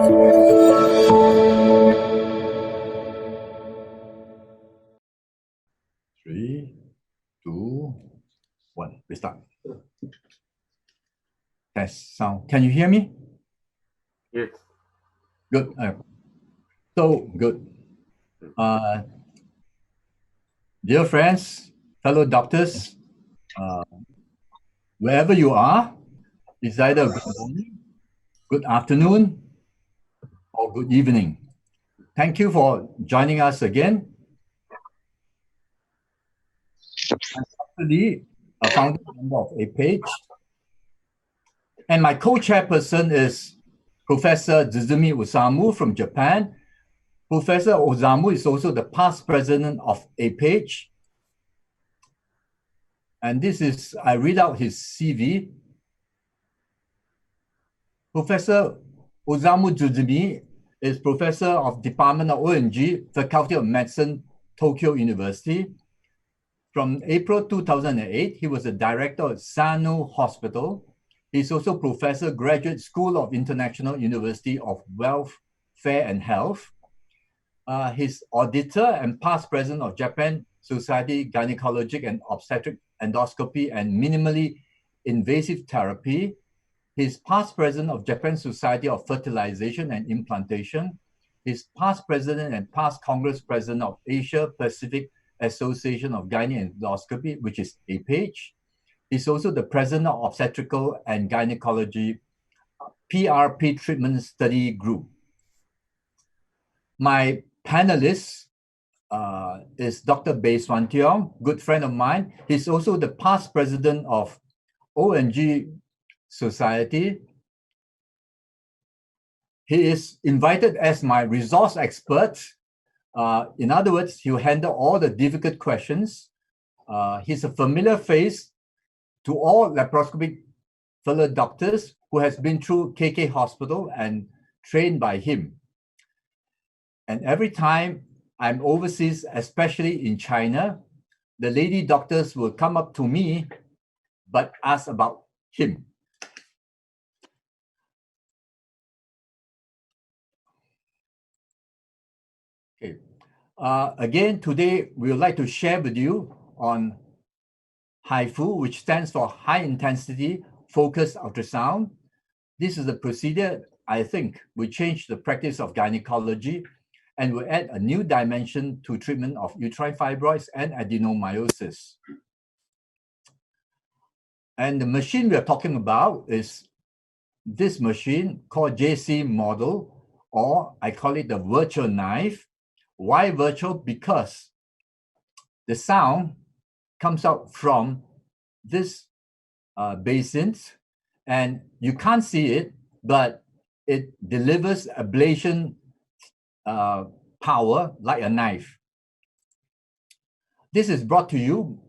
Three, two, one. We start. Test sound. Can you hear me? Yes. Good. So good. Dear friends, fellow doctors, wherever you are, it's either good morning, good afternoon, or good evening. Thank you for joining us again. I'm actually a founding member of APAGE, and my co-chairperson is Professor Tsuzumi Osamu from Japan. Professor Osamu is also the past president of APAGE. And this is, I read out his CV. Professor Osamu Tsuzumi is professor of Department of ONG, Faculty of Medicine, Tokyo University. From April 2008, he was the director of Sano Hospital. He's also professor, Graduate School of International University of Welfare and Health. He's auditor and past president of Japan Society Gynecologic and Obstetric Endoscopy and Minimally Invasive Therapy. He's past president of Japan Society of Fertilization and Implantation. He's past president and past Congress president of Asia Pacific Association of Gynae Endoscopy, which is APAGE. He's also the president of Obstetrical and Gynecology PRP Treatment Study Group. My panelist is Dr. Suan Tiong, good friend of mine. He's also the past president of ONG Society. He is invited as my resource expert. In other words, he'll handle all the difficult questions. He's a familiar face to all laparoscopic fellow doctors who has been through KK Hospital and trained by him. And every time I'm overseas, especially in China, the lady doctors will come up to me, but ask about him. Okay. Again, today we would like to share with you on HIFU, which stands for High Intensity Focused Ultrasound. This is a procedure I think will change the practice of gynecology and will add a new dimension to treatment of uterine fibroids and adenomyosis. And the machine we are talking about is this machine called JC model, or I call it the virtual knife. Why virtual? Because the sound comes out from this basin, and you can't see it, but it delivers ablation power like a knife. This is brought to you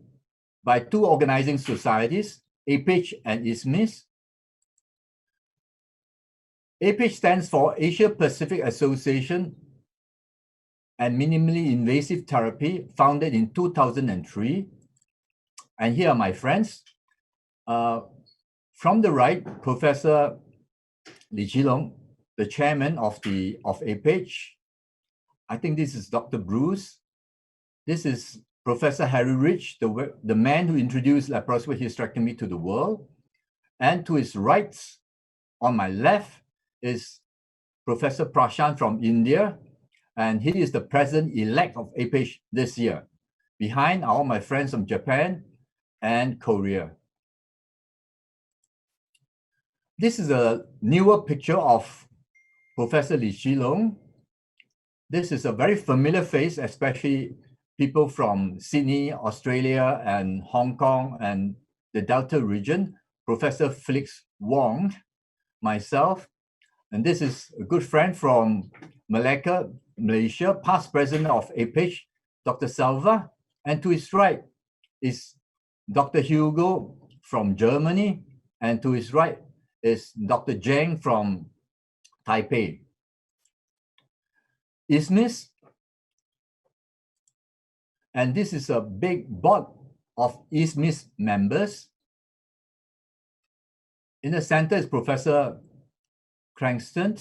by two organizing societies, APAGE and ISMIVS. APAGE stands for Asia Pacific Association and Minimally Invasive Therapy, founded in 2003. And here are my friends. From the right, Professor Li Qilong, the chairman of APAGE. I think this is Dr. Bruce. This is Professor Harry Rich, the man who introduced laparoscopic hysterectomy to the world. And to his right, on my left, is Professor Prashant from India, and he is the president-elect of APAGE this year. Behind are all my friends from Japan and Korea. This is a newer picture of Professor Li Qilong. This is a very familiar face, especially people from Sydney, Australia, and Hong Kong, and the Delta region. Professor Felix Wong, myself, and this is a good friend from Malacca, Malaysia, past president of APAGE, Dr. Salva, and to his right is Dr. Hugo from Germany, and to his right is Dr. Zhang from Taipei. ISMIVS, and this is a big board of ISMIVS members. In the center is Professor Cranston,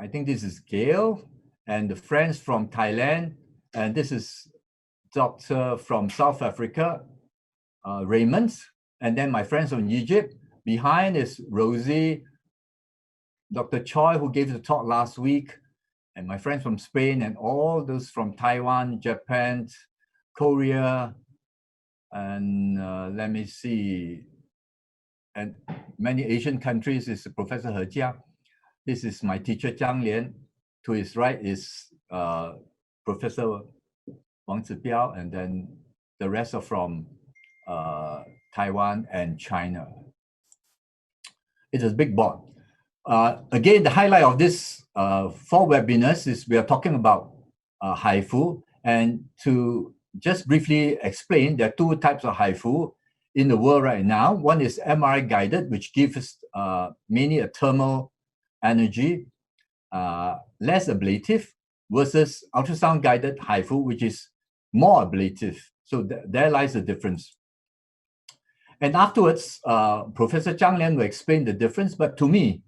I think this is Gail, and the friends from Thailand, and this is doctor from South Africa, Raymond, and then my friends from Egypt. Behind is Rosie, Dr. Choi, who gave the talk last week, and my friends from Spain, and all those from Taiwan, Japan, Korea, and let me see, and many Asian countries is Professor He Jia. This is my teacher, Zhang Lian. To his right is Professor Wang Zibiao, and then the rest are from Taiwan and China. It's a big board. Again, the highlight of this 4 webinars is we are talking about HIFU. And to just briefly explain, there are 2 types of HIFU in the world right now. One is MRI guided, which gives mainly a thermal energy, less ablative, versus ultrasound guided HIFU, which is more ablative. So there lies the difference. And afterwards, Professor Zhang Lian will explain the difference. But to me,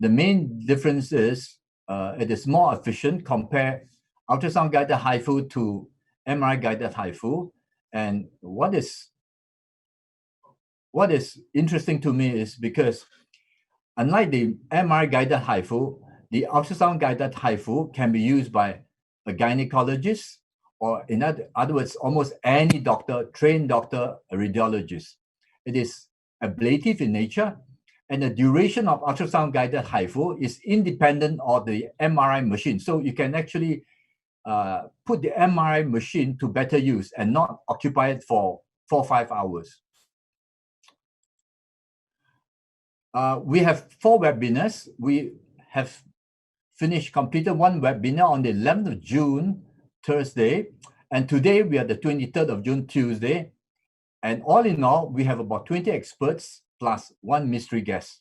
the main difference is it is more efficient compared ultrasound guided HIFU to MRI guided HIFU. And what is interesting to me is because unlike the MRI guided HIFU, the ultrasound guided HIFU can be used by a gynecologist, or in other words, almost any doctor, trained doctor, a radiologist. It is ablative in nature, and the duration of ultrasound guided HIFU is independent of the MRI machine. So you can actually put the MRI machine to better use and not occupy it for 4 or 5 hours. We have 4 webinars. We have completed 1 webinar on the 11th of June, Thursday, and today we are the 23rd of June, Tuesday. And all in all, we have about 20 experts plus 1 mystery guest.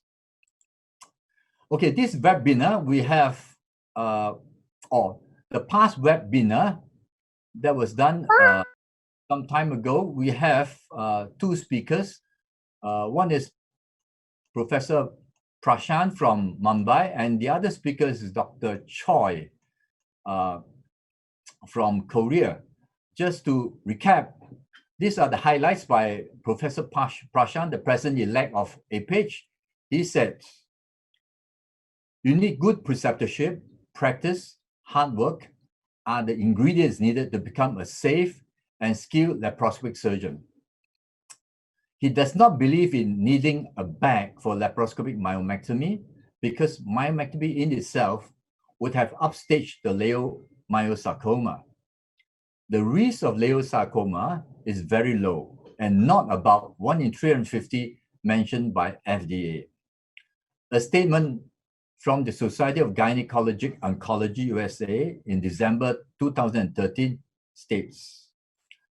Okay, this webinar we have, the past webinar that was done some time ago, we have 2 speakers. One is Professor Prashant from Mumbai, and the other speaker is Dr. Choi from Korea. Just to recap, these are the highlights by Professor Prashant, the president-elect of APAGE. He said, you need good preceptorship, practice, hard work are the ingredients needed to become a safe and skilled laparoscopic surgeon. He does not believe in needing a bag for laparoscopic myomectomy because myomectomy in itself would have upstaged the leiomyosarcoma. The risk of leiomyosarcoma is very low and not about 1 in 350 mentioned by FDA. A statement from the Society of Gynecologic Oncology USA in December 2013 states,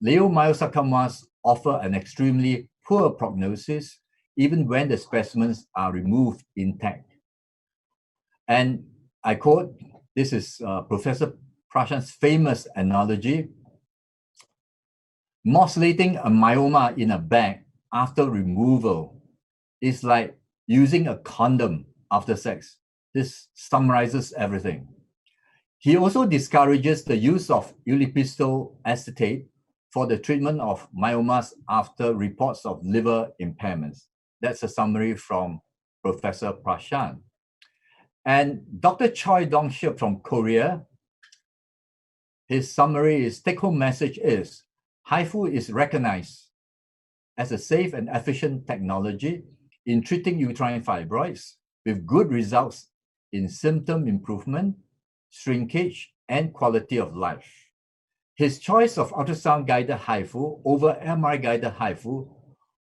leiomyosarcomas offer an extremely poor prognosis even when the specimens are removed intact. And I quote, this is Professor Prashant's famous analogy: morcellating a myoma in a bag after removal is like using a condom after sex. This summarizes everything. He also discourages the use of ulipistol acetate for the treatment of myomas after reports of liver impairments. That's a summary from Professor Prashant. And Dr. Choi Dong-ship from Korea, his summary, his take-home message is, HIFU is recognized as a safe and efficient technology in treating uterine fibroids with good results in symptom improvement, shrinkage, and quality of life. His choice of ultrasound-guided HIFU over MRI-guided HIFU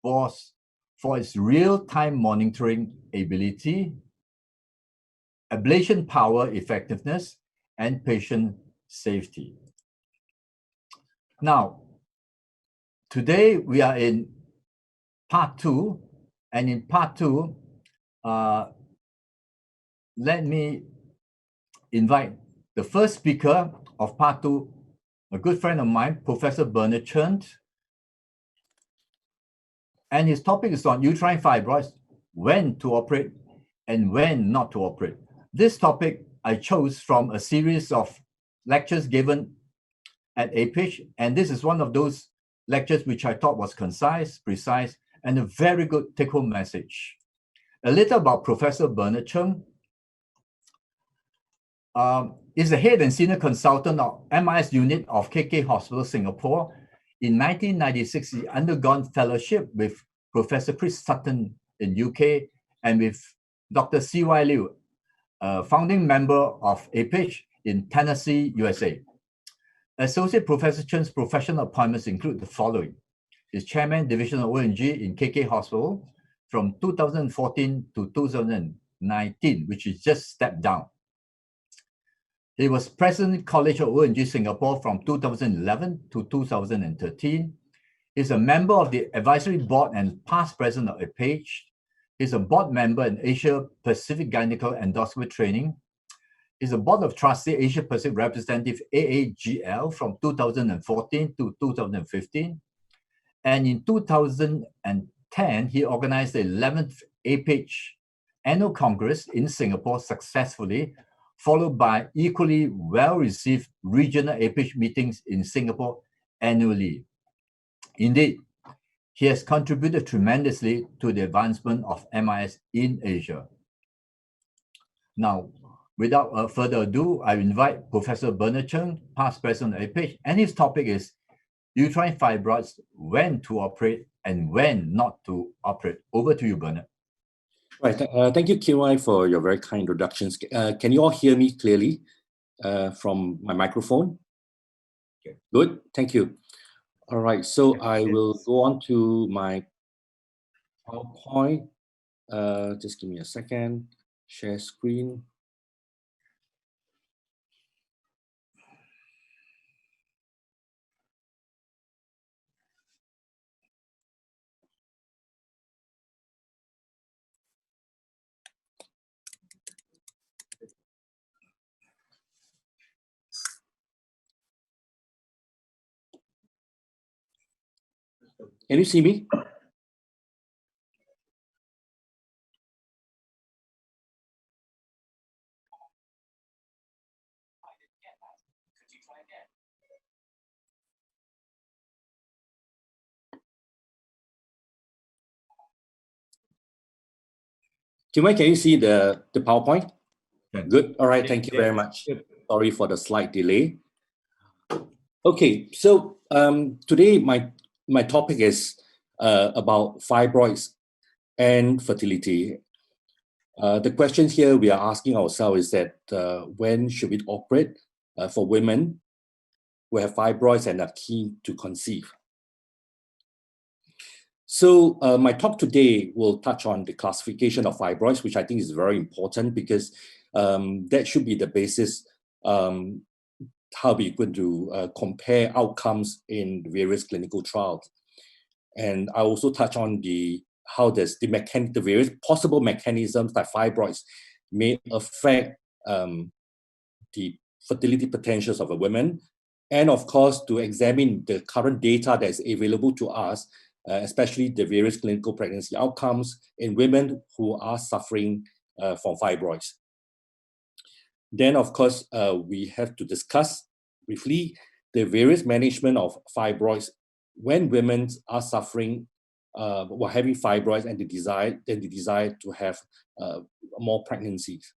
was for its real-time monitoring ability, ablation power effectiveness, and patient safety. Now, today we are in part 2, and in part 2, let me invite the first speaker of part 2, a good friend of mine, Professor Bernard Chern, and his topic is on uterine fibroids, when to operate and when not to operate. This topic I chose from a series of lectures given at APAGE, and this is one of those lectures which I thought was concise, precise, and a very good take-home message. A little about Professor Bernard Cheng. Is the head and senior consultant of MIS unit of KK Hospital, Singapore. In 1996, he undergone fellowship with Professor Chris Sutton in UK and with Dr. C.Y. Liu, founding member of APAGE in Tennessee, USA. Associate Professor Chen's professional appointments include the following. He's Chairman, Division of ONG in KK Hospital from 2014 to 2019, which is just stepped down. He was President College of ONG Singapore from 2011 to 2013. He's a member of the advisory board and past president of APAGE. He's a board member in Asia Pacific Gynecological Endoscopy Training. He's a board of trustee Asia Pacific representative AAGL from 2014 to 2015. And in 2010, he organized the 11th APAGE Annual Congress in Singapore successfully, followed by equally well-received regional APAGE meetings in Singapore annually. Indeed, he has contributed tremendously to the advancement of MIS in Asia. Now, without further ado, I invite Professor Bernard Cheng, past president of APAGE, and his topic is uterine fibroids, when to operate and when not to operate. Over to you, Bernard. Right. Thank you, KY, for your very kind introductions. Can you all hear me clearly from my microphone? Okay. Good. Thank you. All right. So I will go on to my PowerPoint. Just give me a second. Share screen. Can you see me? Can you see the PowerPoint? Okay. Good. All right. Thank you very much. Sorry for the slight delay. Okay. So today my topic is about fibroids and fertility. The question here we are asking ourselves is that when should we operate for women who have fibroids and are keen to conceive? So my talk today will touch on the classification of fibroids, which I think is very important because that should be the basis how we're going to compare outcomes in various clinical trials. And I also touch on how does the various possible mechanisms that fibroids may affect the fertility potentials of a woman, and of course to examine the current data that is available to us, especially the various clinical pregnancy outcomes in women who are suffering from fibroids. Then, of course, we have to discuss briefly the various management of fibroids when women are suffering or having fibroids and they desire to have more pregnancies,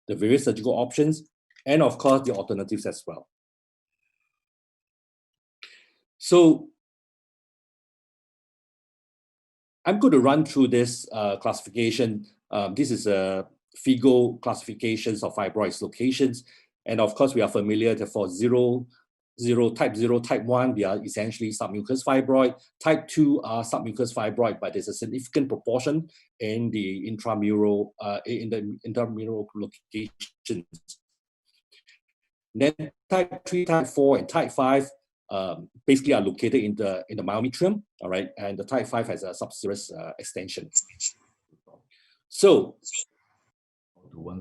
the various surgical options, and of course the alternatives as well. So I'm going to run through this classification. This is a FIGO classifications of fibroids locations. And of course, we are familiar that for type 0, type 1, we are essentially submucous fibroid. Type 2 are submucous fibroid, but there's a significant proportion in the intramural locations. Then type 3, type 4, and type 5 basically are located in the myometrium, all right? And the type 5 has a subserous extension. So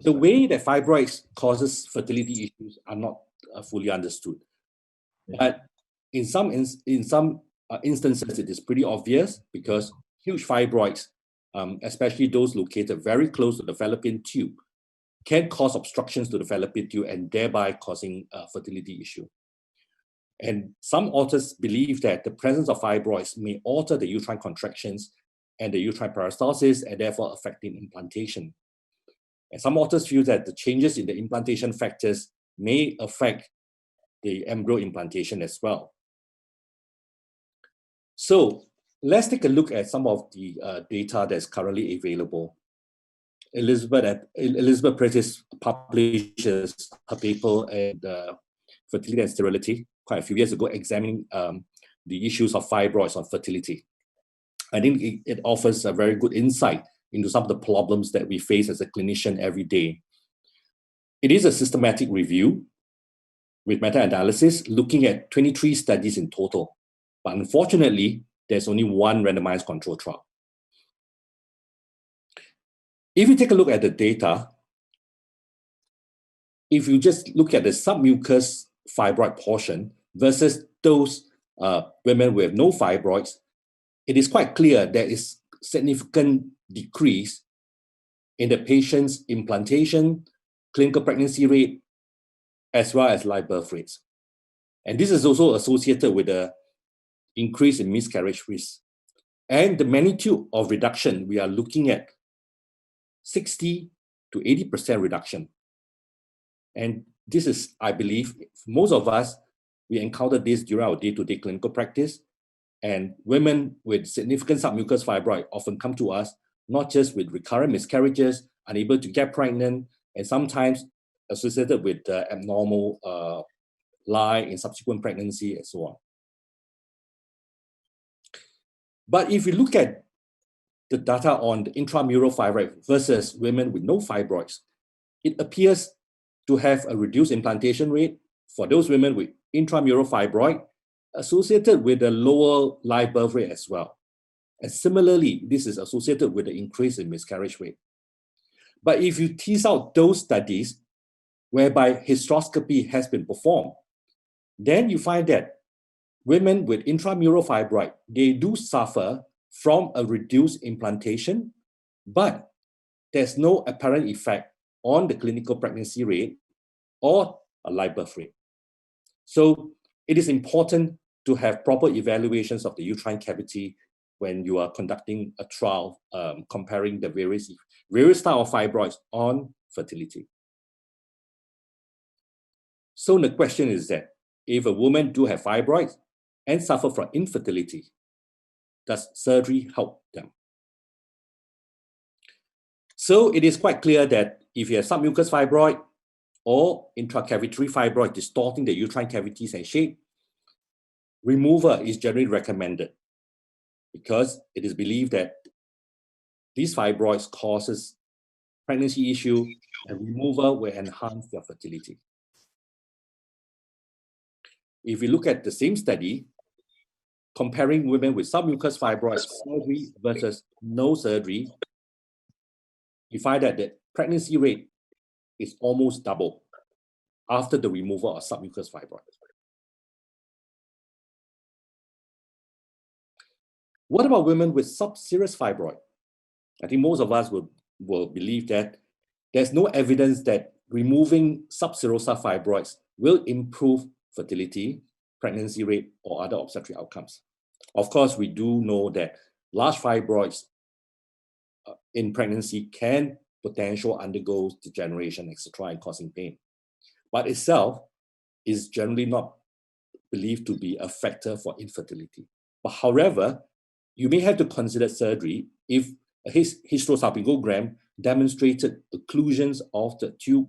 the way that fibroids causes fertility issues are not fully understood. But in some instances, it is pretty obvious because huge fibroids, especially those located very close to the fallopian tube, can cause obstructions to the fallopian tube and thereby causing a fertility issue. And some authors believe that the presence of fibroids may alter the uterine contractions and the uterine peristalsis and therefore affecting implantation. And some authors feel that the changes in the implantation factors may affect the embryo implantation as well. So let's take a look at some of the data that's currently available. Elizabeth Prentice publishes a paper in Fertility and Sterility quite a few years ago, examining the issues of fibroids on fertility. I think it offers a very good insight into some of the problems that we face as a clinician every day. It is a systematic review with meta-analysis looking at 23 studies in total. But unfortunately, there's only one randomized control trial. If you take a look at the data, if you just look at the submucous fibroid portion versus those women with no fibroids, it is quite clear there is significant decrease in the patient's implantation, clinical pregnancy rate, as well as live birth rates. And this is also associated with the increase in miscarriage risk. And the magnitude of reduction, we are looking at 60 to 80% reduction. And this is, I believe, most of us, we encounter this during our day-to-day clinical practice. And women with significant submucous fibroid often come to us, not just with recurrent miscarriages, unable to get pregnant, and sometimes associated with abnormal lie in subsequent pregnancy and so on. But if you look at the data on the intramural fibroid versus women with no fibroids, it appears to have a reduced implantation rate for those women with intramural fibroid associated with a lower live birth rate as well. And similarly, this is associated with the increase in miscarriage rate. But if you tease out those studies whereby hysteroscopy has been performed, then you find that women with intramural fibroid, they do suffer from a reduced implantation, but there's no apparent effect on the clinical pregnancy rate or a live birth rate. So it is important to have proper evaluations of the uterine cavity when you are conducting a trial comparing the various styles of fibroids on fertility. So the question is that if a woman do have fibroids and suffer from infertility, does surgery help them? So it is quite clear that if you have submucous fibroid or intracavitary fibroid distorting the uterine cavities and shape, removal is generally recommended because it is believed that these fibroids causes pregnancy issue and removal will enhance their fertility. If we look at the same study, comparing women with submucous fibroid surgery versus no surgery, you find that the pregnancy rate is almost double after the removal of submucous fibroid. What about women with subserous fibroid? I think most of us will believe that there's no evidence that removing subserosal fibroids will improve fertility, pregnancy rate, or other obstetric outcomes. Of course, we do know that large fibroids in pregnancy can potentially undergo degeneration, etc., and causing pain. But itself is generally not believed to be a factor for infertility. But however, you may have to consider surgery if a hysterosalpingogram demonstrated occlusions of the tube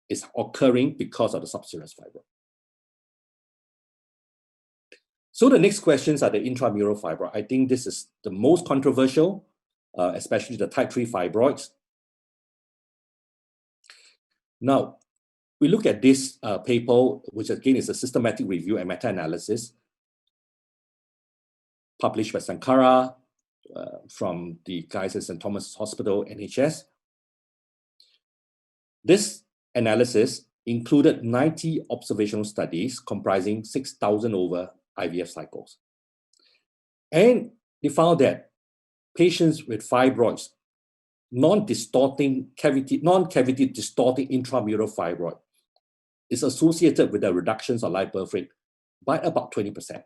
is occurring because of the subserous fibroid. So the next questions are the intramural fibroid. I think this is the most controversial, especially the type 3 fibroids. Now, we look at this paper, which again is a systematic review and meta-analysis published by Sankara from the Kaiser St. Thomas Hospital, NHS. This analysis included 90 observational studies comprising 6,000 over IVF cycles. And they found that patients with fibroids non-cavity distorting intramural fibroid is associated with the reductions of live birth rate by about 20%.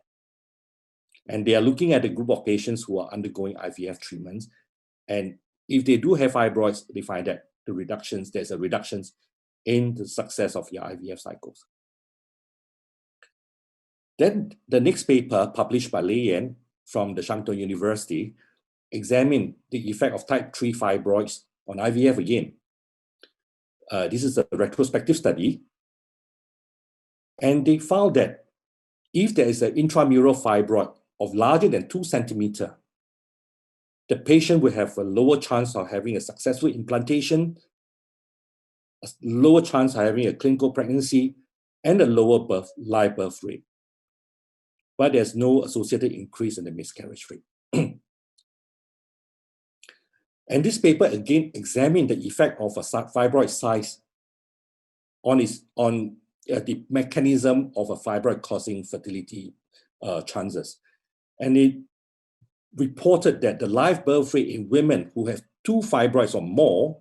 And they are looking at a group of patients who are undergoing IVF treatments. And if they do have fibroids, they find that there's a reductions in the success of your IVF cycles. Then the next paper published by Lian from the Chongqing University examined the effect of type 3 fibroids on IVF again. This is a retrospective study. And they found that if there is an intramural fibroid of larger than 2 centimeters, the patient will have a lower chance of having a successful implantation, a lower chance of having a clinical pregnancy, and a lower live birth rate. But there's no associated increase in the miscarriage rate. And this paper again examined the effect of a fibroid size on the mechanism of a fibroid causing fertility chances. And it reported that the live birth rate in women who have 2 fibroids or more,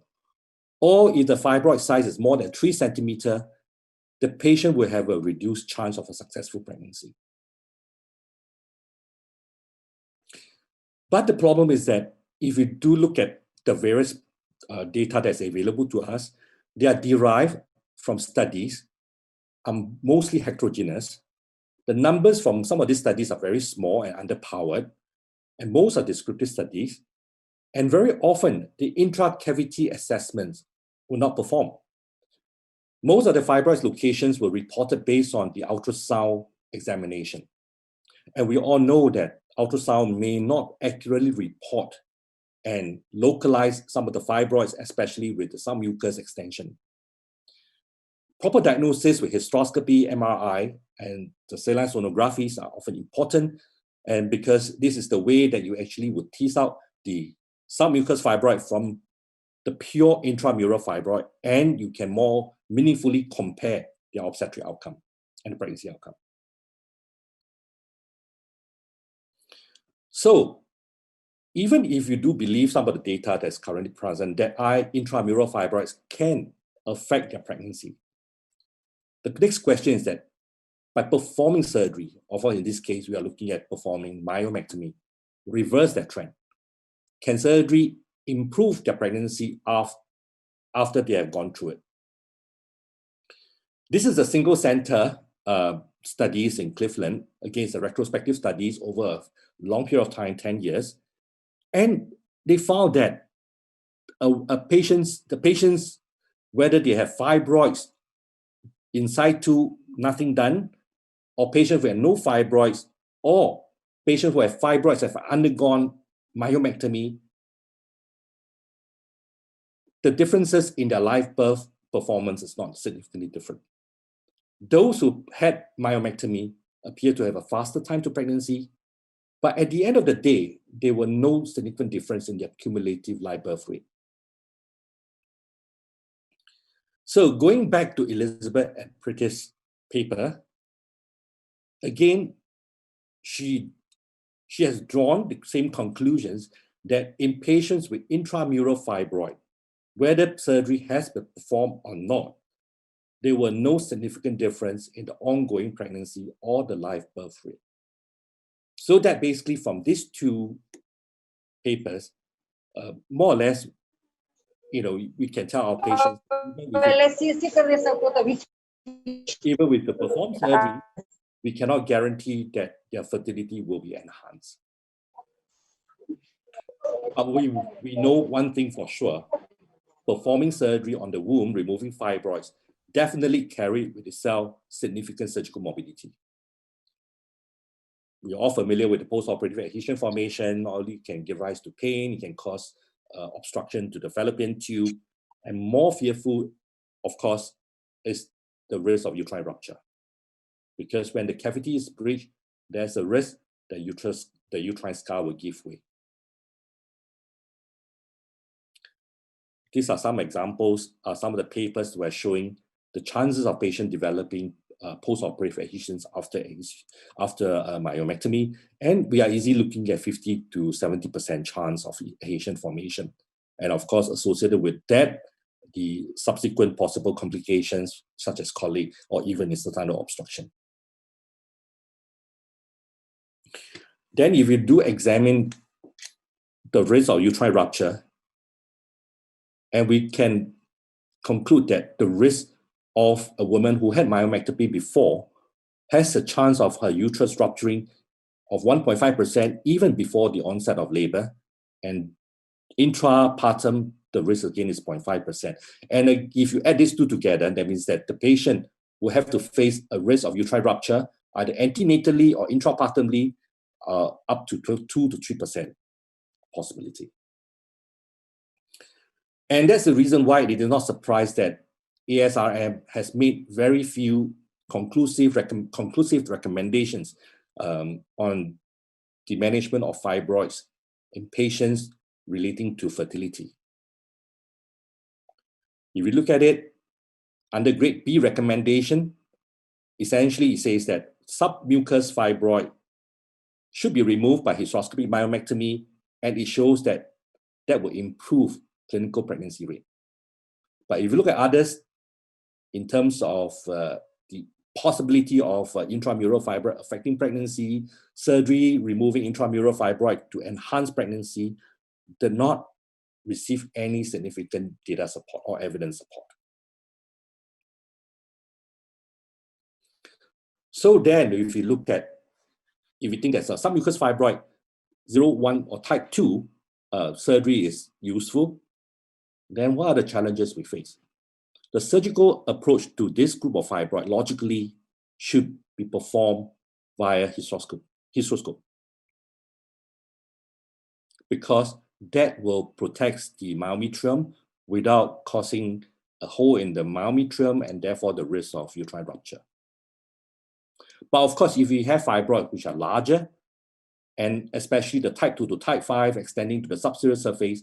or if the fibroid size is more than 3 centimeters, the patient will have a reduced chance of a successful pregnancy. But the problem is that if we do look at the various data that's available to us, they are derived from studies, mostly heterogeneous. The numbers from some of these studies are very small and underpowered, and most are descriptive studies. And very often, the intra-cavity assessments were not performed. Most of the fibroid locations were reported based on the ultrasound examination. And we all know that ultrasound may not accurately report and localize some of the fibroids, especially with some mucus extension. Proper diagnosis with hysteroscopy, MRI, and the saline sonographies are often important, and because this is the way that you actually would tease out the submucous fibroid from the pure intramural fibroid, and you can more meaningfully compare the obstetric outcome and the pregnancy outcome. So, even if you do believe some of the data that's currently present, that intramural fibroids can affect their pregnancy, the next question is that by performing surgery, or in this case, we are looking at performing myomectomy, reverse that trend. Can surgery improve their pregnancy after they have gone through it? This is a single center studies in Cleveland against the retrospective studies over a long period of time, 10 years. And they found that the patients, whether they have fibroids in situ, nothing done, or patients who have no fibroids, or patients who have fibroids have undergone myomectomy, the differences in their live birth performance is not significantly different. Those who had myomectomy appear to have a faster time to pregnancy, but at the end of the day, there were no significant difference in their cumulative live birth rate. So going back to Elizabeth and Preet's paper, again, she has drawn the same conclusions that in patients with intramural fibroid, whether surgery has been performed or not, there were no significant difference in the ongoing pregnancy or the live birth rate. So that basically from these 2 papers, more or less, we can tell our patients, even with the performed surgery, we cannot guarantee that their fertility will be enhanced. But we know one thing for sure: performing surgery on the womb, removing fibroids, definitely carry with itself significant surgical morbidity. We're all familiar with the postoperative adhesion formation. It can give rise to pain, it can cause obstruction to the fallopian tube, and more fearful, of course, is the risk of uterine rupture. Because when the cavity is breached, there's a risk that the uterine scar will give way. These are some examples, some of the papers were showing the chances of patient developing postoperative adhesions after myomectomy, and we are easily looking at 50 to 70% chance of adhesion formation And of course, associated with that, the subsequent possible complications such as colic or even intestinal obstruction. Then if you do examine the risk of uterine rupture, and we can conclude that the risk of a woman who had myomectomy before has a chance of her uterus rupturing of 1.5% even before the onset of labor, and intrapartum, the risk again is 0.5%. And if you add these two together, that means that the patient will have to face a risk of uterine rupture either antenatally or intrapartumly up to 2 to 3% possibility. And that's the reason why it is not surprised that ASRM has made very few conclusive recommendations on the management of fibroids in patients relating to fertility. If you look at it, under grade B recommendation, essentially it says that submucous fibroid should be removed by hysteroscopic myomectomy, and it shows that that will improve clinical pregnancy rate. But if you look at others, in terms of the possibility of intramural fibroid affecting pregnancy, surgery removing intramural fibroid to enhance pregnancy, did not receive any significant data support or evidence support. So then, if you think that a submucous fibroid 0, 1, or type 2 surgery is useful, then what are the challenges we face? The surgical approach to this group of fibroid logically should be performed via hysteroscope, because that will protect the myometrium without causing a hole in the myometrium and therefore the risk of uterine rupture. But of course, if you have fibroids which are larger, and especially the type 2 to type 5 extending to the subserous surface,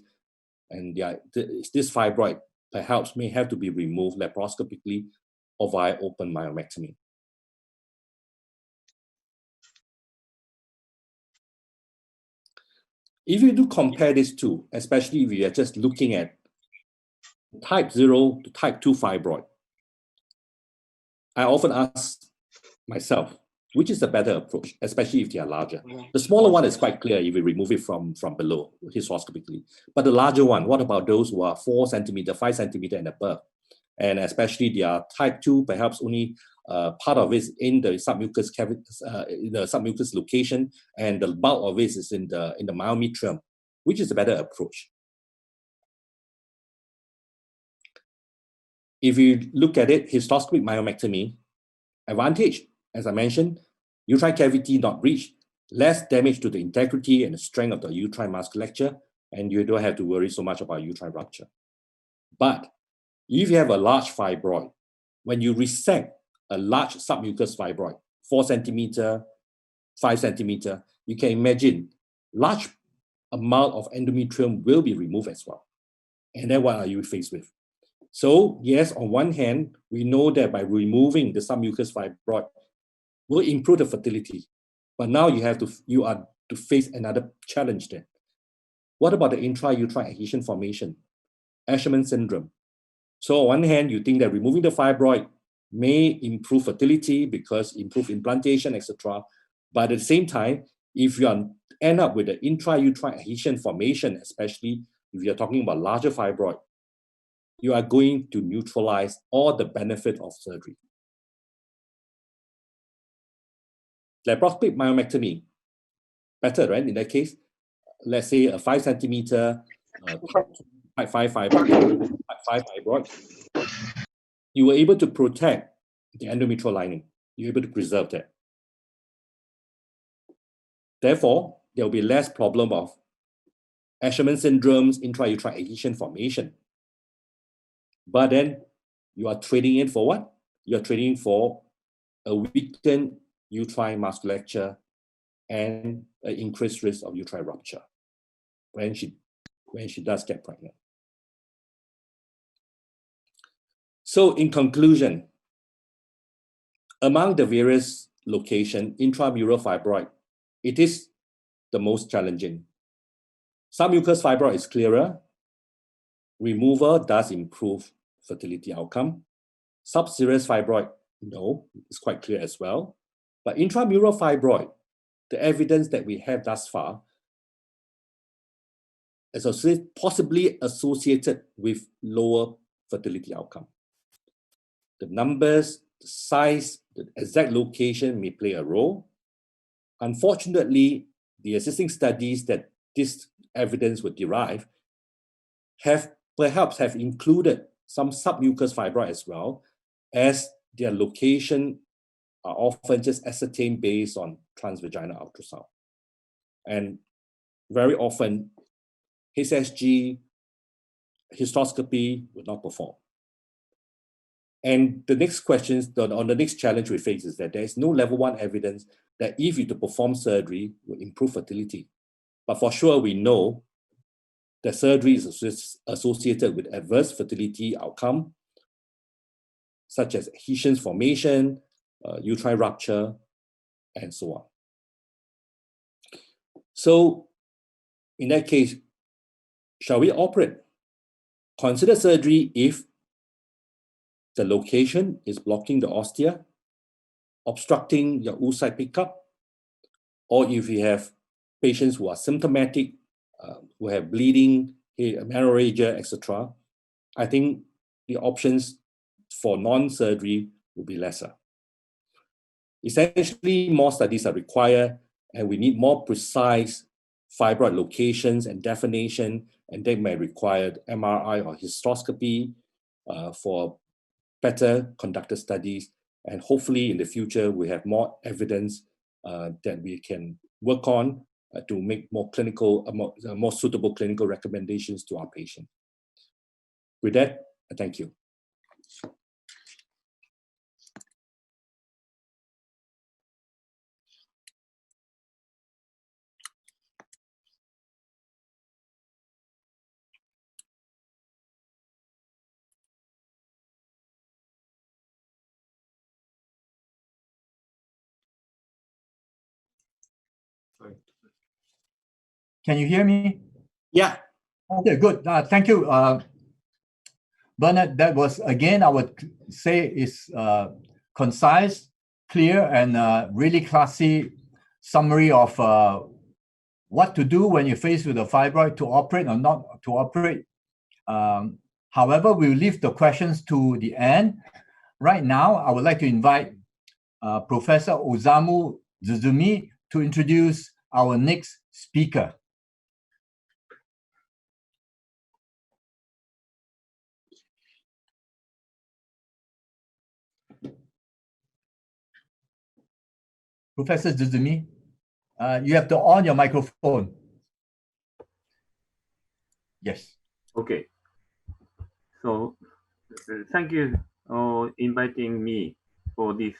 and this fibroid perhaps may have to be removed laparoscopically or via open myomectomy. If you do compare these two, especially if you are just looking at type 0 to type 2 fibroid, I often ask myself, which is the better approach, especially if they are larger? The smaller one is quite clear if we remove it from below, hysteroscopically. But the larger one, what about those who are 4 centimeter, 5 centimeter and above? And especially they are type 2, perhaps only part of it is in the submucous cavity, the submucous location, and the bulk of it is in the myometrium. Which is the better approach? If you look at it, hysteroscopic myomectomy, advantage, as I mentioned, uterine cavity not breached, less damage to the integrity and the strength of the uterine musculature, and you don't have to worry so much about uterine rupture. But if you have a large fibroid, when you resect a large submucous fibroid, 4 centimeter, 5 centimeter, you can imagine large amount of endometrium will be removed as well. And then what are you faced with? So yes, on one hand, we know that by removing the submucous fibroid will improve the fertility. But now you are to face another challenge then. What about the intrauterine adhesion formation, Asherman syndrome? So on one hand, you think that removing the fibroid may improve fertility because improve implantation, etc. But at the same time, if you end up with the intrauterine adhesion formation, especially if you're talking about larger fibroid, you are going to neutralize all the benefit of surgery. Laparoscopic myomectomy, better, right? In that case, let's say a 5 centimeter, 5 fibroid, you were able to protect the endometrial lining. You're able to preserve that. Therefore, there will be less problem of Asherman syndromes, intrauterine adhesion formation. But then you are trading it for what? You are trading for a weakened uterine musculature and an increased risk of uterine rupture when she does get pregnant. So in conclusion, among the various locations, intramural fibroid, it is the most challenging. Submucous fibroid is clearer, removal does improve fertility outcome. Subserous fibroid, no, it's quite clear as well. But intramural fibroid, the evidence that we have thus far is possibly associated with lower fertility outcome. The numbers, the size, the exact location may play a role. Unfortunately, the existing studies that this evidence would derive perhaps have included some submucous fibroid as well, as their location are often just ascertained based on transvaginal ultrasound. And very often, HSG, hysteroscopy would not perform. And the next questions, on the next challenge we face is that there is no level 1 evidence that if you to perform surgery will improve fertility. But for sure, we know that surgery is associated with adverse fertility outcome, such as adhesions formation, uterine rupture, and so on. So in that case, shall we operate? Consider surgery if the location is blocking the ostia, obstructing your oocyte pickup, or if you have patients who are symptomatic, who have bleeding, menorrhagia, etc., I think the options for non-surgery will be lesser. Essentially, more studies are required, and we need more precise fibroid locations and definition, and they may require MRI or hysteroscopy for better conducted studies. And hopefully in the future, we have more evidence that we can work on to make more more suitable clinical recommendations to our patient. With that, thank you. Can you hear me? Yeah. Okay, good. Thank you, Bernard. That was, again, I would say is concise, clear, and really classy summary of what to do when you're faced with a fibroid, to operate or not to operate. However, we'll leave the questions to the end. Right now, I would like to invite Professor Osamu Zuzumi to introduce our next speaker. Professor Zuzumi, you have to on your microphone. Yes. Okay. So thank you for inviting me for this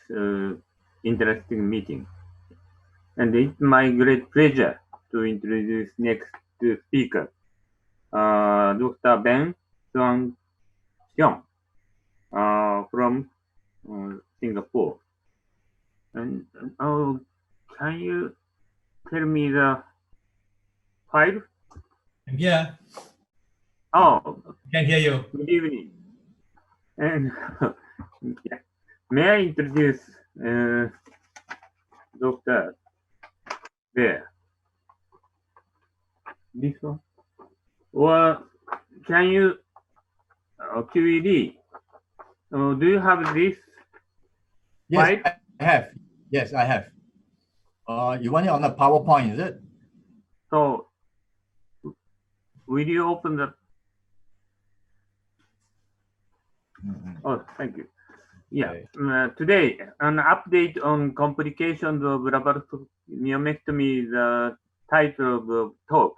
interesting meeting. And it's my great pleasure to introduce next speaker, Dr. Ben Suan Tiong from Singapore. And can you tell me the file? Yeah. Oh, Can hear you. good evening. And yeah. May I introduce Dr. There? This one? Or can you QED? Do you have this? Yes, file? I have. Yes, I have. You want it on a PowerPoint, is it? So will you open the? Oh, thank you. Yeah. Okay. Today, an update on complications of laparoscopic myomectomy is the title of the talk.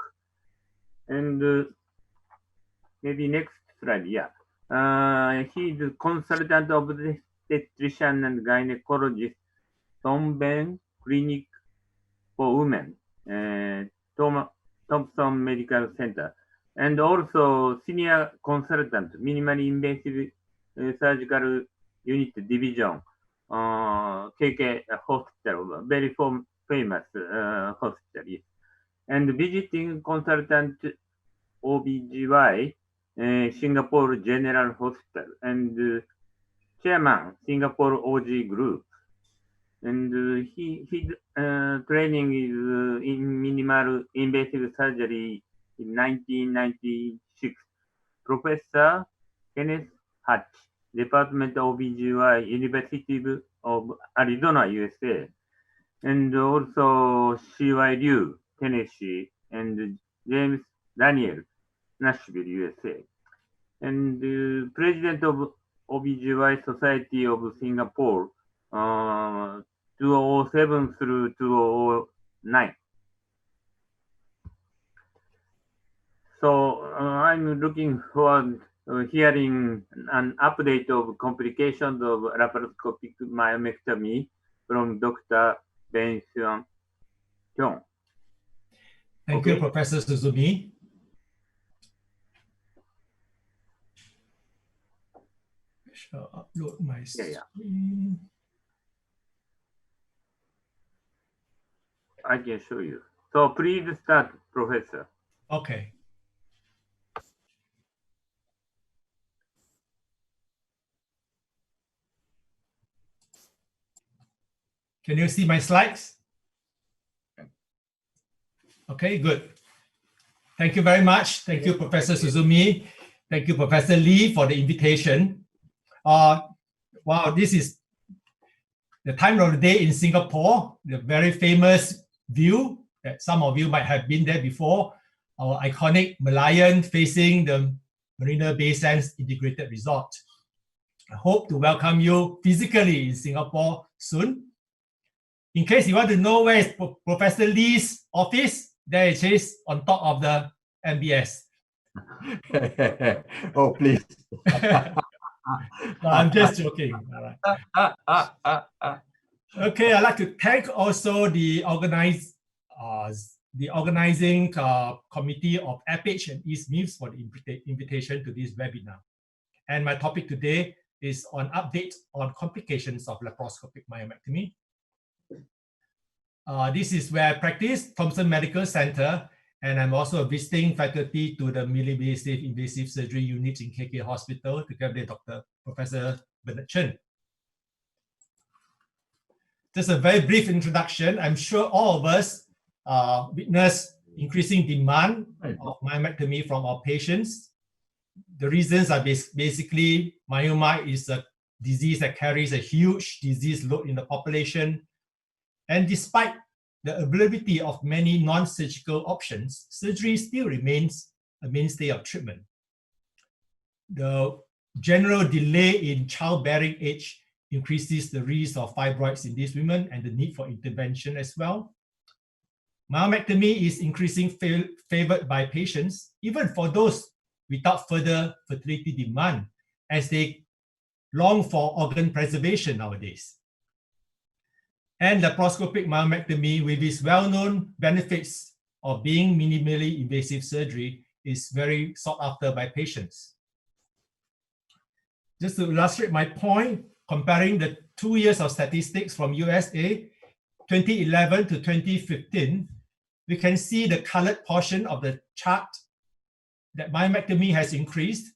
And maybe next slide, yeah. He's a consultant obstetrician and gynecologist, Thompson Clinic for Women, Thompson Medical Center, and also senior consultant, minimally invasive surgical unit division, KK Hospital, very famous hospital. And visiting consultant OBGY Singapore General Hospital, and chairman Singapore OG Group. And his training is in minimal invasive surgery in 1996. Professor Kenneth Hatch, Department of OBGY, University of Arizona, USA, and also C.Y. Liu, Tennessee, and James Daniel, Nashville, USA, and President of OBGY Society of Singapore, 2007 through 2009. So I'm looking forward hearing an update of complications of laparoscopic myomectomy from Dr. Ben Suan Tiong. Thank you, Professor Suzumi. I shall upload my screen. I can show you. So please start, Professor. Okay. Can you see my slides? Okay, good. Thank you very much. Thank you, Professor Suzumi. Thank you, Professor Lee, for the invitation. Wow, this is the time of the day in Singapore, the very famous view that some of you might have been there before, our iconic Merlion facing the Marina Bay Sands Integrated Resort. I hope to welcome you physically in Singapore soon. In case you want to know where is Professor Lee's office, there it is on top of the MBS. Oh, please. No, I'm just joking. All right. Okay, I'd like to thank also the organizing committee of APAGE and ISMIVS for the invitation to this webinar. And my topic today is on update on complications of laparoscopic myomectomy. This is where I practice, Thomson Medical Center, and I'm also a visiting faculty to the minimally invasive surgery unit in KK Hospital together with Professor Bernard Chern. Just a very brief introduction. I'm sure all of us witness increasing demand of myomectomy from our patients. The reasons are basically myoma is a disease that carries a huge disease load in the population. And despite the availability of many non-surgical options, surgery still remains a mainstay of treatment. The general delay in childbearing age increases the risk of fibroids in these women and the need for intervention as well. Myomectomy is increasing favored by patients, even for those without further fertility demand, as they long for organ preservation nowadays. And laparoscopic myomectomy, with its well-known benefits of being minimally invasive surgery, is very sought after by patients. Just to illustrate my point, comparing the 2 years of statistics from USA, 2011 to 2015, we can see the colored portion of the chart that myomectomy has increased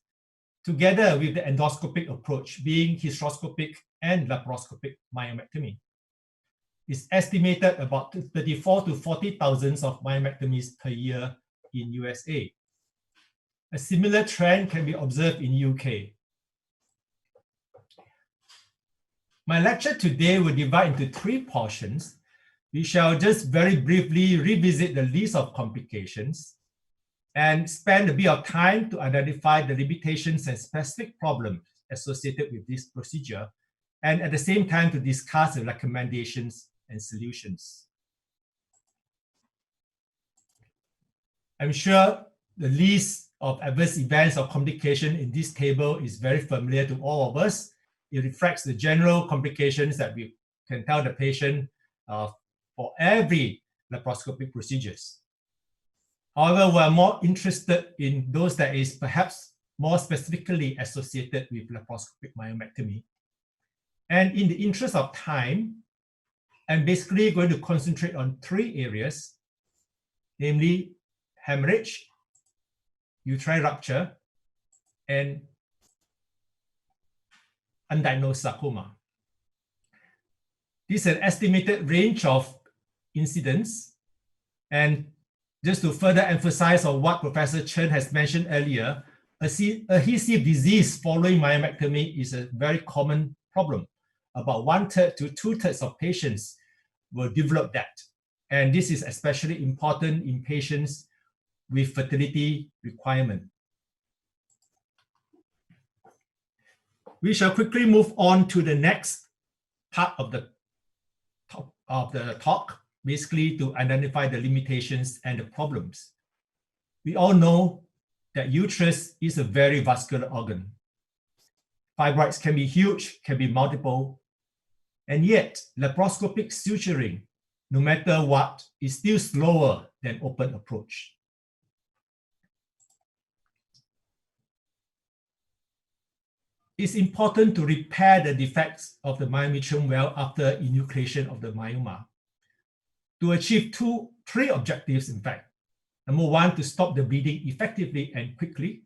together with the endoscopic approach, being hysteroscopic and laparoscopic myomectomy. It's estimated about 34 to 40,000 of myomectomies per year in USA. A similar trend can be observed in UK. My lecture today will divide into 3 portions. We shall just very briefly revisit the list of complications and spend a bit of time to identify the limitations and specific problems associated with this procedure, and at the same time to discuss the recommendations and solutions. I'm sure the list of adverse events or complications in this table is very familiar to all of us. It reflects the general complications that we can tell the patient for every laparoscopic procedures. However, we are more interested in those that is perhaps more specifically associated with laparoscopic myomectomy. And in the interest of time, I'm basically going to concentrate on 3 areas, namely hemorrhage, uterine rupture, and undiagnosed sarcoma. This is an estimated range of incidents. And just to further emphasize on what Professor Chern has mentioned earlier, adhesive disease following myomectomy is a very common problem. About 1/3 to 2/3 of patients will develop that. And this is especially important in patients with fertility requirement. We shall quickly move on to the next part of the talk, basically to identify the limitations and the problems. We all know that uterus is a very vascular organ. Fibroids can be huge, can be multiple, and yet laparoscopic suturing, no matter what, is still slower than open approach. It's important to repair the defects of the myometrium well after enucleation of the myoma to achieve three objectives, in fact. Number one, to stop the bleeding effectively and quickly.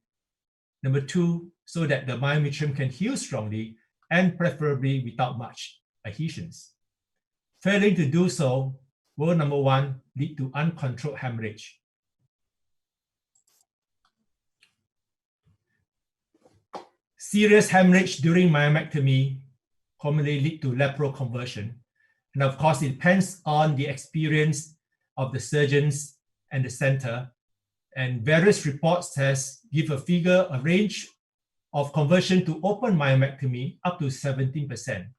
Number two, so that the myometrium can heal strongly and preferably without much adhesions. Failing to do so will, number one, lead to uncontrolled hemorrhage. Serious hemorrhage during myomectomy commonly lead to laparoconversion. And of course, it depends on the experience of the surgeons and the center. And various reports has give a range of conversion to open myomectomy up to 17%.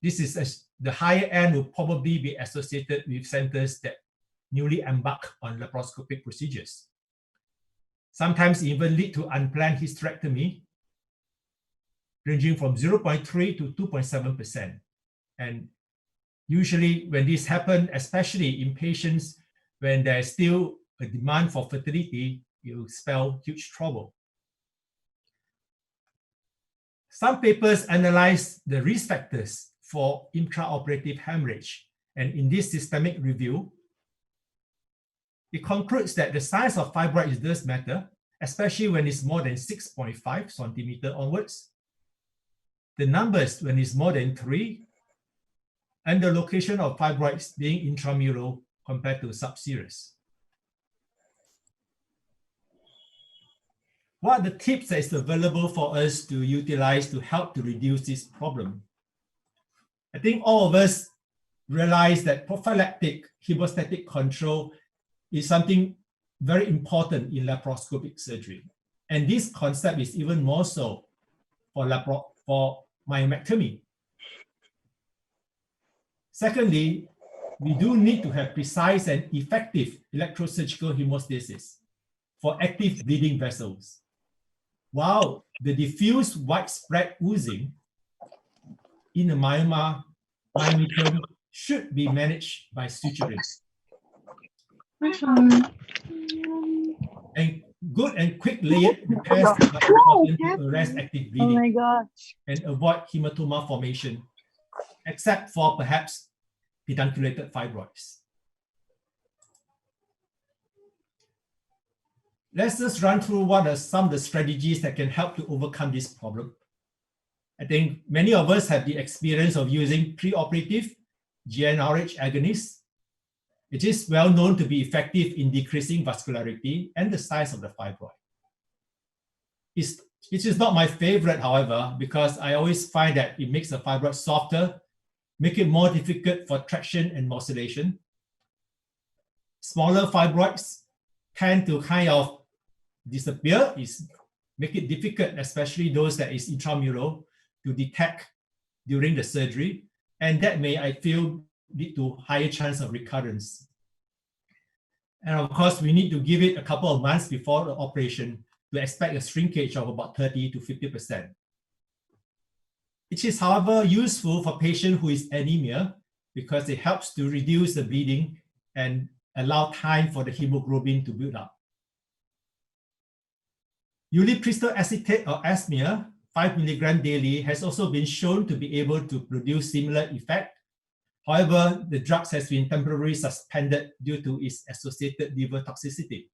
This is the higher end will probably be associated with centers that newly embark on laparoscopic procedures. Sometimes even lead to unplanned hysterectomy, ranging from 0.3 to 2.7%. And usually when this happens, especially in patients when there is still a demand for fertility, it will spell huge trouble. Some papers analyze the risk factors for intraoperative hemorrhage. And in this systemic review, it concludes that the size of fibroids does matter, especially when it's more than 6.5 centimeter onwards. The numbers when it's more than 3, and the location of fibroids being intramural compared to subserous. What are the tips that is available for us to utilize to help to reduce this problem? I think all of us realize that prophylactic hemostatic control is something very important in laparoscopic surgery. And this concept is even more so for myomectomy. Secondly, we do need to have precise and effective electrosurgical hemostasis for active bleeding vessels, while the diffuse widespread oozing in the myometrium should be managed by suturing. And good and quick layered repairs are important to arrest active bleeding and avoid hematoma formation, except for perhaps pedunculated fibroids. Let's just run through what are some of the strategies that can help to overcome this problem. I think many of us have the experience of using preoperative GnRH agonists. It is well known to be effective in decreasing vascularity and the size of the fibroid. It is not my favorite, however, because I always find that it makes the fibroid softer, make it more difficult for traction and morcellation. Smaller fibroids tend to kind of disappear, make it difficult, especially those that is intramural, to detect during the surgery. And that may, I feel, lead to higher chance of recurrence. And of course, we need to give it a couple of months before the operation to expect a shrinkage of about 30 to 50%. It is, however, useful for patient who is anemia because it helps to reduce the bleeding and allow time for the hemoglobin to build up. Ulipristal acetate or ASMIR, 5 mg daily, has also been shown to be able to produce similar effect. However, the drug has been temporarily suspended due to its associated liver toxicity.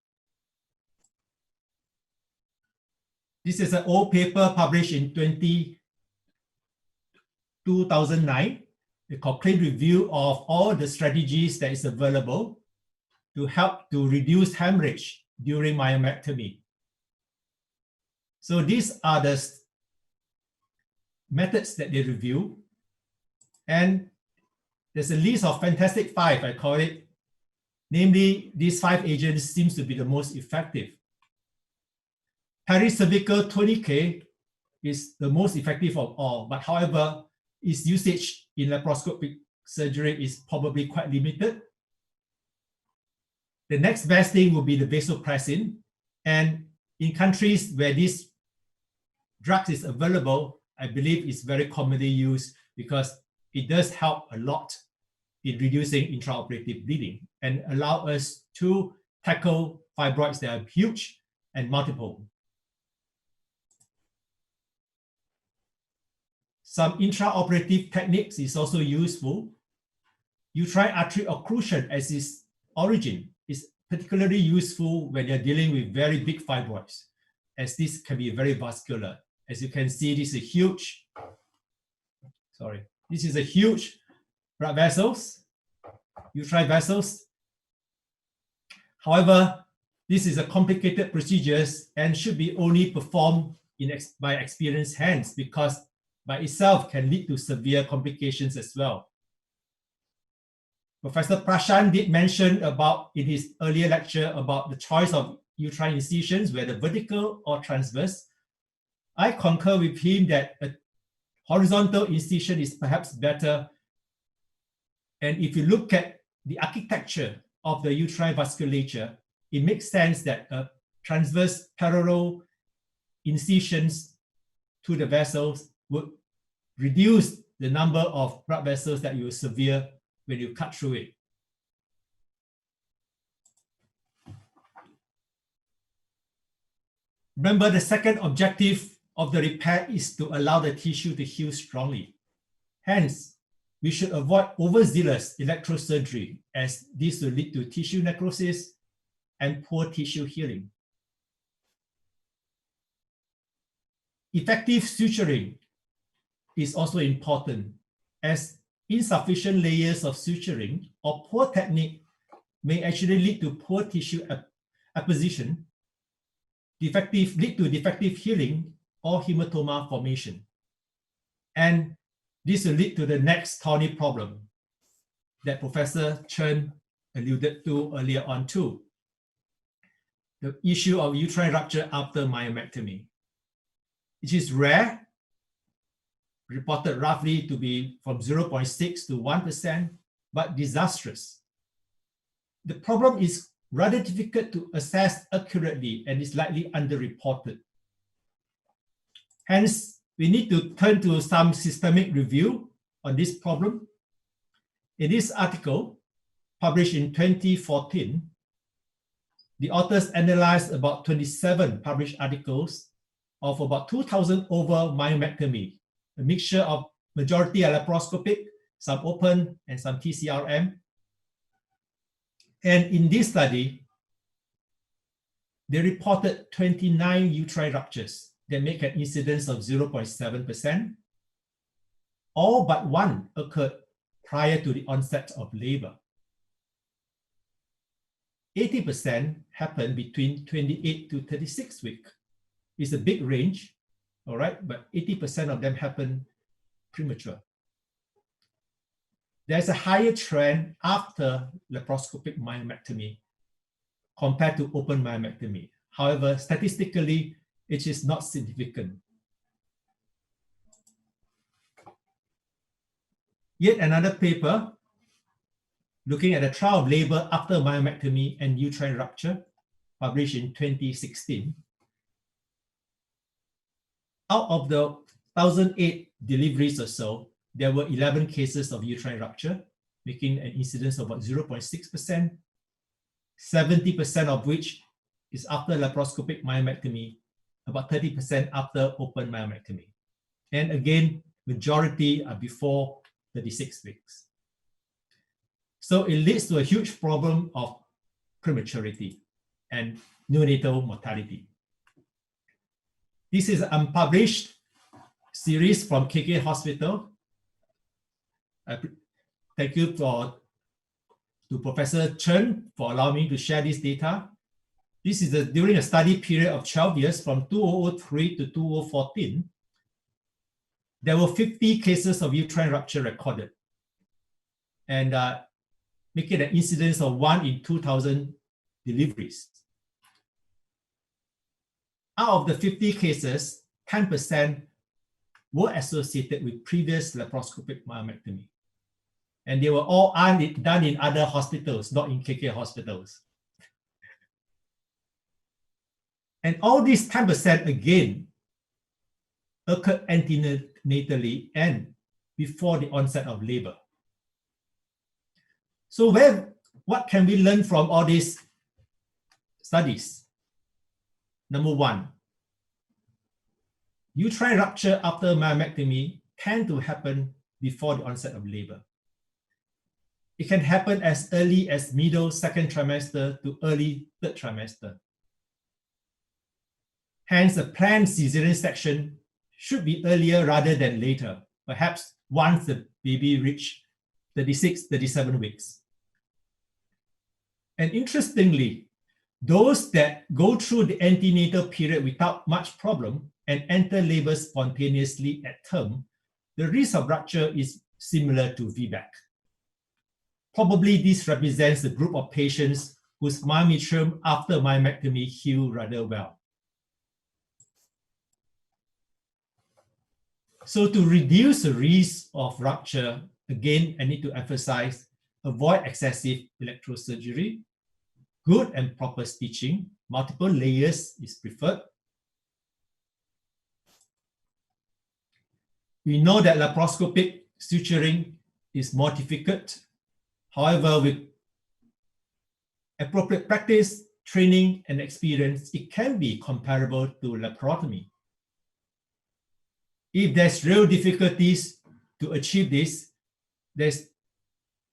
This is an old paper published in 2009, a complete review of all the strategies that is available to help to reduce hemorrhage during myomectomy. So these are the methods that they review. And there's a list of fantastic 5, I call it. Namely, these 5 agents seems to be the most effective. Pericervical tourniquet is the most effective of all, but however, its usage in laparoscopic surgery is probably quite limited. The next best thing will be the vasopressin. And in countries where this drug is available, I believe it's very commonly used because it does help a lot in reducing intraoperative bleeding and allow us to tackle fibroids that are huge and multiple. Some intraoperative techniques is also useful. Uterine artery occlusion as its origin is particularly useful when you're dealing with very big fibroids, as this can be very vascular. As you can see, this is a huge, this is a huge blood vessels, uterine vessels. However, this is a complicated procedure and should be only performed by experienced hands because by itself can lead to severe complications as well. Professor Prashant did mention about in his earlier lecture about the choice of uterine incisions, whether vertical or transverse. I concur with him that a horizontal incision is perhaps better. And if you look at the architecture of the uterine vasculature, it makes sense that a transverse parallel incisions to the vessels would reduce the number of blood vessels that you will sever when you cut through it. Remember, the second objective of the repair is to allow the tissue to heal strongly. Hence, we should avoid overzealous electrosurgery as this will lead to tissue necrosis and poor tissue healing. Effective suturing is also important as insufficient layers of suturing or poor technique may actually lead to poor tissue apposition, lead to defective healing or hematoma formation. And this will lead to the next thorny problem that Professor Chern alluded to earlier on too, the issue of uterine rupture after myomectomy. It is rare, reported roughly to be from 0.6 to 1%, but disastrous. The problem is rather difficult to assess accurately and is likely underreported. Hence, we need to turn to some systemic review on this problem. In this article, published in 2014, the authors analyzed about 27 published articles of about 2,000 over myomectomy, a mixture of majority laparoscopic, some open, and some TCRM. And in this study, they reported 29 uterine ruptures that make an incidence of 0.7%. All but one occurred prior to the onset of labor. 80% happened between 28 to 36 weeks. It's a big range, all right, but 80% of them happen premature. There's a higher trend after laparoscopic myomectomy compared to open myomectomy. However, statistically, it is not significant. Yet another paper looking at the trial of labor after myomectomy and uterine rupture, published in 2016. Out of the 1,008 deliveries or so, there were 11 cases of uterine rupture, making an incidence of about 0.6%, 70% of which is after laparoscopic myomectomy, about 30% after open myomectomy. And again, majority are before 36 weeks. So it leads to a huge problem of prematurity and neonatal mortality. This is an unpublished series from KK Hospital. Thank you to Professor Chern for allowing me to share this data. This is during a study period of 12 years from 2003 to 2014. There were 50 cases of uterine rupture recorded, and making an incidence of 1 in 2,000 deliveries. Out of the 50 cases, 10% were associated with previous laparoscopic myomectomy. And they were all done in other hospitals, not in KK hospitals. And all these 10% again occurred antenatally and before the onset of labor. So what can we learn from all these studies? Number one, uterine rupture after myomectomy tend to happen before the onset of labor. It can happen as early as middle second trimester to early third trimester. Hence, a planned cesarean section should be earlier rather than later, perhaps once the baby reaches 36, 37 weeks. And interestingly, those that go through the antenatal period without much problem and enter labor spontaneously at term, the risk of rupture is similar to VBAC. Probably this represents the group of patients whose myometrium after myomectomy heal rather well. So to reduce the risk of rupture, again, I need to emphasize, avoid excessive electrosurgery, good and proper stitching, multiple layers is preferred. We know that laparoscopic suturing is more difficult. However, with appropriate practice, training, and experience, it can be comparable to laparotomy. If there's real difficulties to achieve this,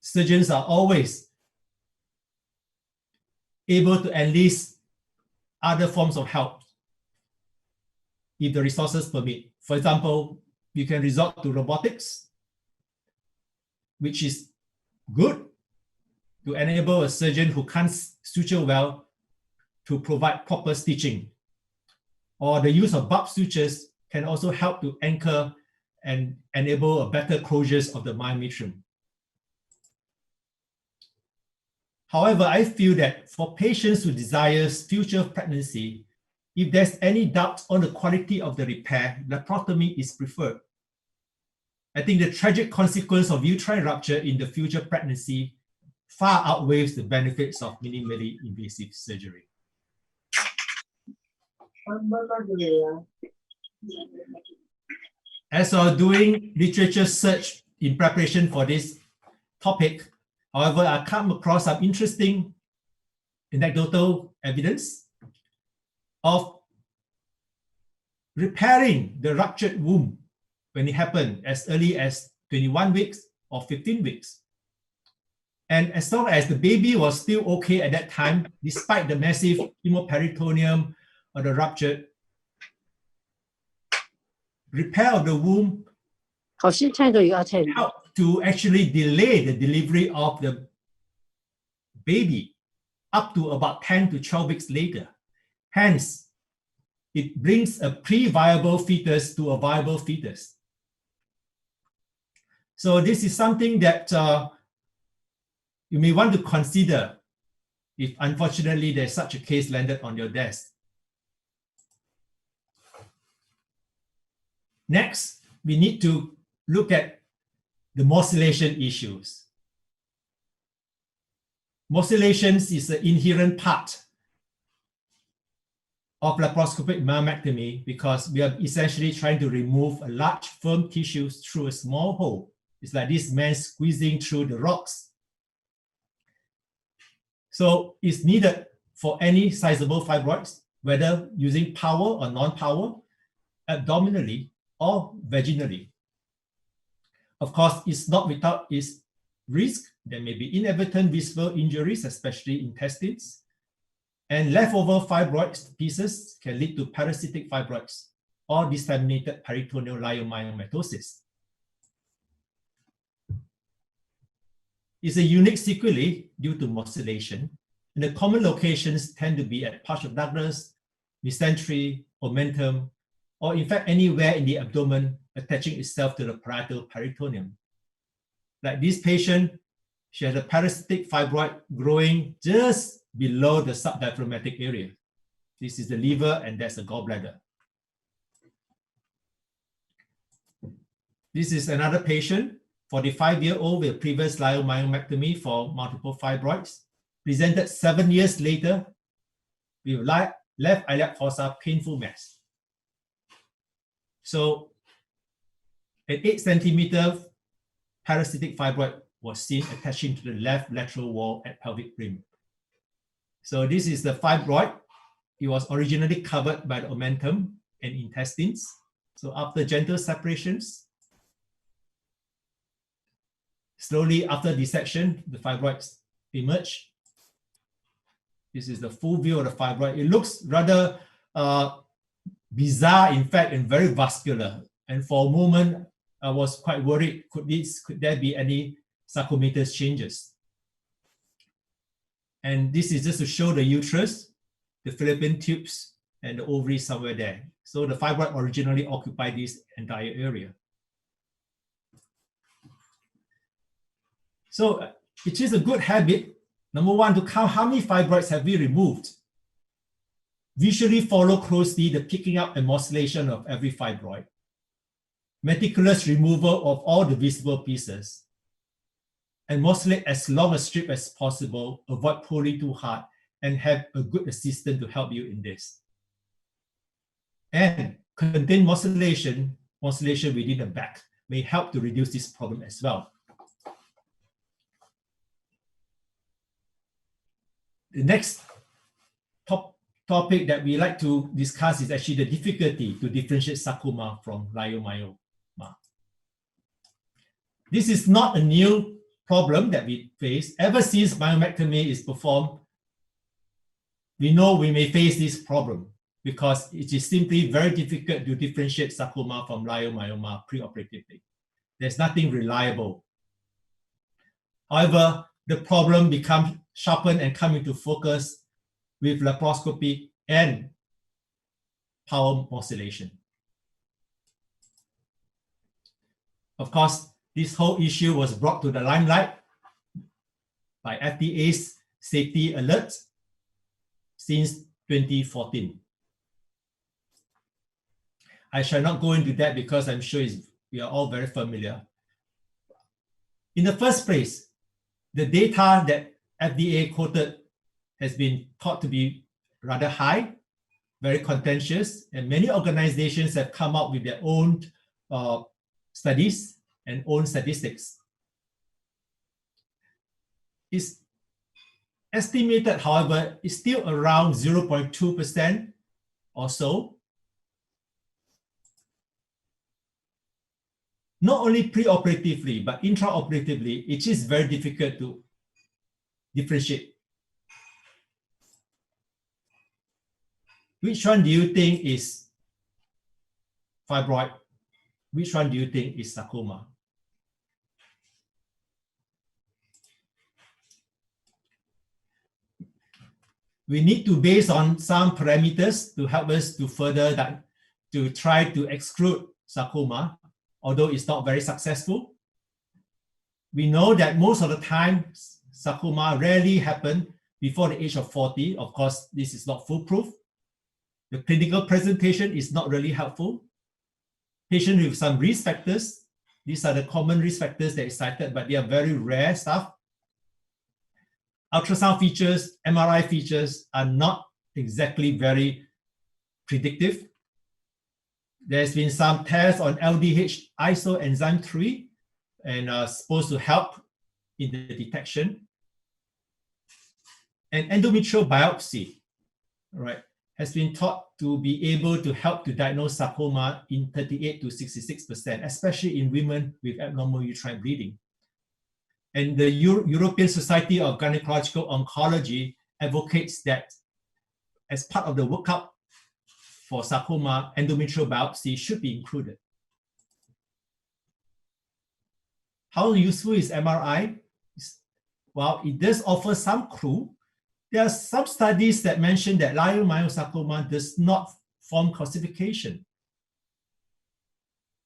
surgeons are always able to enlist other forms of help if the resources permit. For example, you can resort to robotics, which is good to enable a surgeon who can't suture well to provide proper stitching. Or the use of bulb sutures can also help to anchor and enable a better closures of the myometrium. However, I feel that for patients who desire future pregnancy, if there's any doubt on the quality of the repair, laparotomy is preferred. I think the tragic consequence of uterine rupture in the future pregnancy far outweighs the benefits of minimally invasive surgery. As I was doing literature search in preparation for this topic, however, I come across some interesting anecdotal evidence of repairing the ruptured womb when it happened as early as 21 weeks or 15 weeks. And as long as the baby was still okay at that time, despite the massive hemoperitoneum or the rupture, repair of the womb helped to actually delay the delivery of the baby up to about 10 to 12 weeks later. Hence, it brings a pre-viable fetus to a viable fetus. So this is something that you may want to consider if unfortunately there's such a case landed on your desk. Next, we need to look at the morcellation issues. Morcellations is an inherent part of laparoscopic myomectomy because we are essentially trying to remove a large firm tissue through a small hole. It's like this man squeezing through the rocks. So it's needed for any sizable fibroids, whether using power or non-power, abdominally or vaginally. Of course, it's not without its risk. There may be inadvertent visible injuries, especially intestines, and leftover fibroid pieces can lead to parasitic fibroids, or disseminated peritoneal leiomyomatosis. It's a unique sequelae due to mosylation, and the common locations tend to be at pouch of Douglas, mesentery, omentum, or in fact anywhere in the abdomen attaching itself to the parietal peritoneum. Like this patient, she has a parasitic fibroid growing just below the subdiaphragmatic area. This is the liver and that's the gallbladder. This is another patient, 45-year-old with previous leiomyomectomy for multiple fibroids, presented 7 years later with left iliac fossa painful mass. So an 8 centimeter parasitic fibroid was seen attaching to the left lateral wall at pelvic rim. So this is the fibroid. It was originally covered by the omentum and intestines. So after gentle separations, slowly after dissection, the fibroids emerge. This is the full view of the fibroid. It looks rather bizarre, in fact, and very vascular. And for a moment, I was quite worried, could there be any sarcomatous changes? And this is just to show the uterus, the fallopian tubes, and the ovaries somewhere there. So the fibroid originally occupied this entire area. So it is a good habit, number one, to count how many fibroids have we removed. Visually follow closely the picking up and mosylation of every fibroid. Meticulous removal of all the visible pieces. And mosylate as long a strip as possible, avoid pulling too hard, and have a good assistant to help you in this. And contain mosylation within the back may help to reduce this problem as well. The next topic that we like to discuss is actually the difficulty to differentiate sarcoma from leiomyoma. This is not a new problem that we face. Ever since myomectomy is performed, we know we may face this problem because it is simply very difficult to differentiate sarcoma from leiomyoma preoperatively. There's nothing reliable. However, the problem becomes sharpened and come into focus with laparoscopy and power mosylation. Of course, this whole issue was brought to the limelight by FDA's safety alert since 2014. I shall not go into that because I'm sure we are all very familiar. In the first place, the data that FDA quoted has been thought to be rather high, very contentious, and many organizations have come up with their own studies and own statistics. It's estimated, however, is still around 0.2% or so. Not only preoperatively, but intraoperatively, it is very difficult to differentiate. Which one do you think is fibroid? Which one do you think is sarcoma? We need to base on some parameters to help us to further that, to try to exclude sarcoma, although it's not very successful. We know that most of the time, sarcoma rarely happen before the age of 40. Of course, this is not foolproof. The clinical presentation is not really helpful. Patients with some risk factors, these are the common risk factors that is cited, but they are very rare stuff. Ultrasound features, MRI features are not exactly very predictive. There's been some tests on LDH isoenzyme 3 and are supposed to help in the detection. And endometrial biopsy, right, has been thought to be able to help to diagnose sarcoma in 38 to 66%, especially in women with abnormal uterine bleeding. And the European Society of Gynecological Oncology advocates that as part of the workup for sarcoma, endometrial biopsy should be included. How useful is MRI? Well, it does offer some clue. There are some studies that mention that leiomyosarcoma does not form calcification.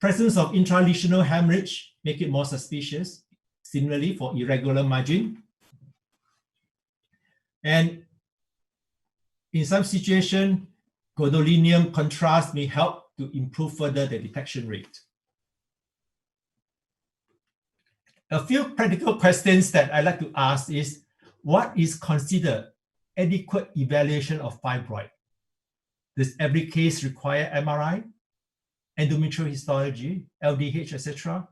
Presence of intralesional hemorrhage make it more suspicious. Similarly, for irregular margin. And in some situations, gadolinium contrast may help to improve further the detection rate. A few practical questions that I'd like to ask is, what is considered adequate evaluation of fibroid? Does every case require MRI, endometrial histology, LDH, etc.?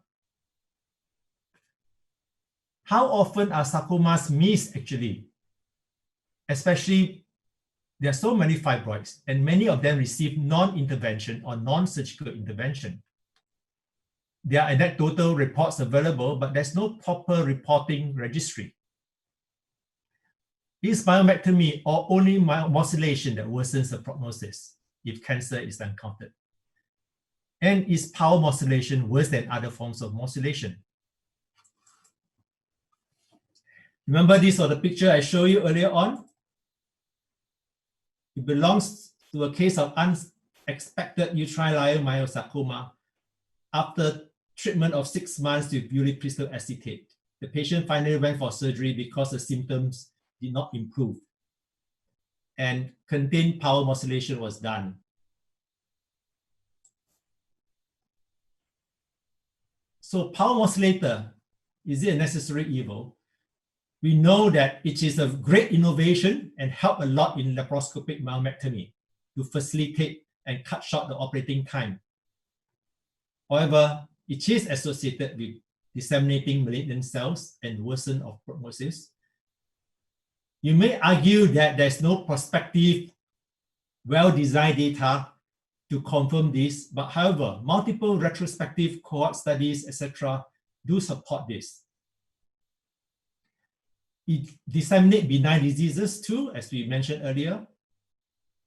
How often are sarcomas missed actually? Especially, there are so many fibroids and many of them receive non-intervention or non-surgical intervention. There are anecdotal reports available, but there's no proper reporting registry. Is myomectomy or only myelomosilation that worsens the prognosis if cancer is encountered? And is power mosylation worse than other forms of mosylation? Remember this was the picture I showed you earlier on? It belongs to a case of unexpected uterine leiomyosarcoma after treatment of 6 months with ulipristal acetate. The patient finally went for surgery because the symptoms did not improve, and contained power mosylation was done. So power mosulator, is it a necessary evil? We know that it is a great innovation and help a lot in laparoscopic myomectomy to facilitate and cut short the operating time. However, it is associated with disseminating malignant cells and worsen of prognosis. You may argue that there's no prospective, well-designed data to confirm this, but however, multiple retrospective cohort studies, etc., do support this. It disseminates benign diseases too, as we mentioned earlier,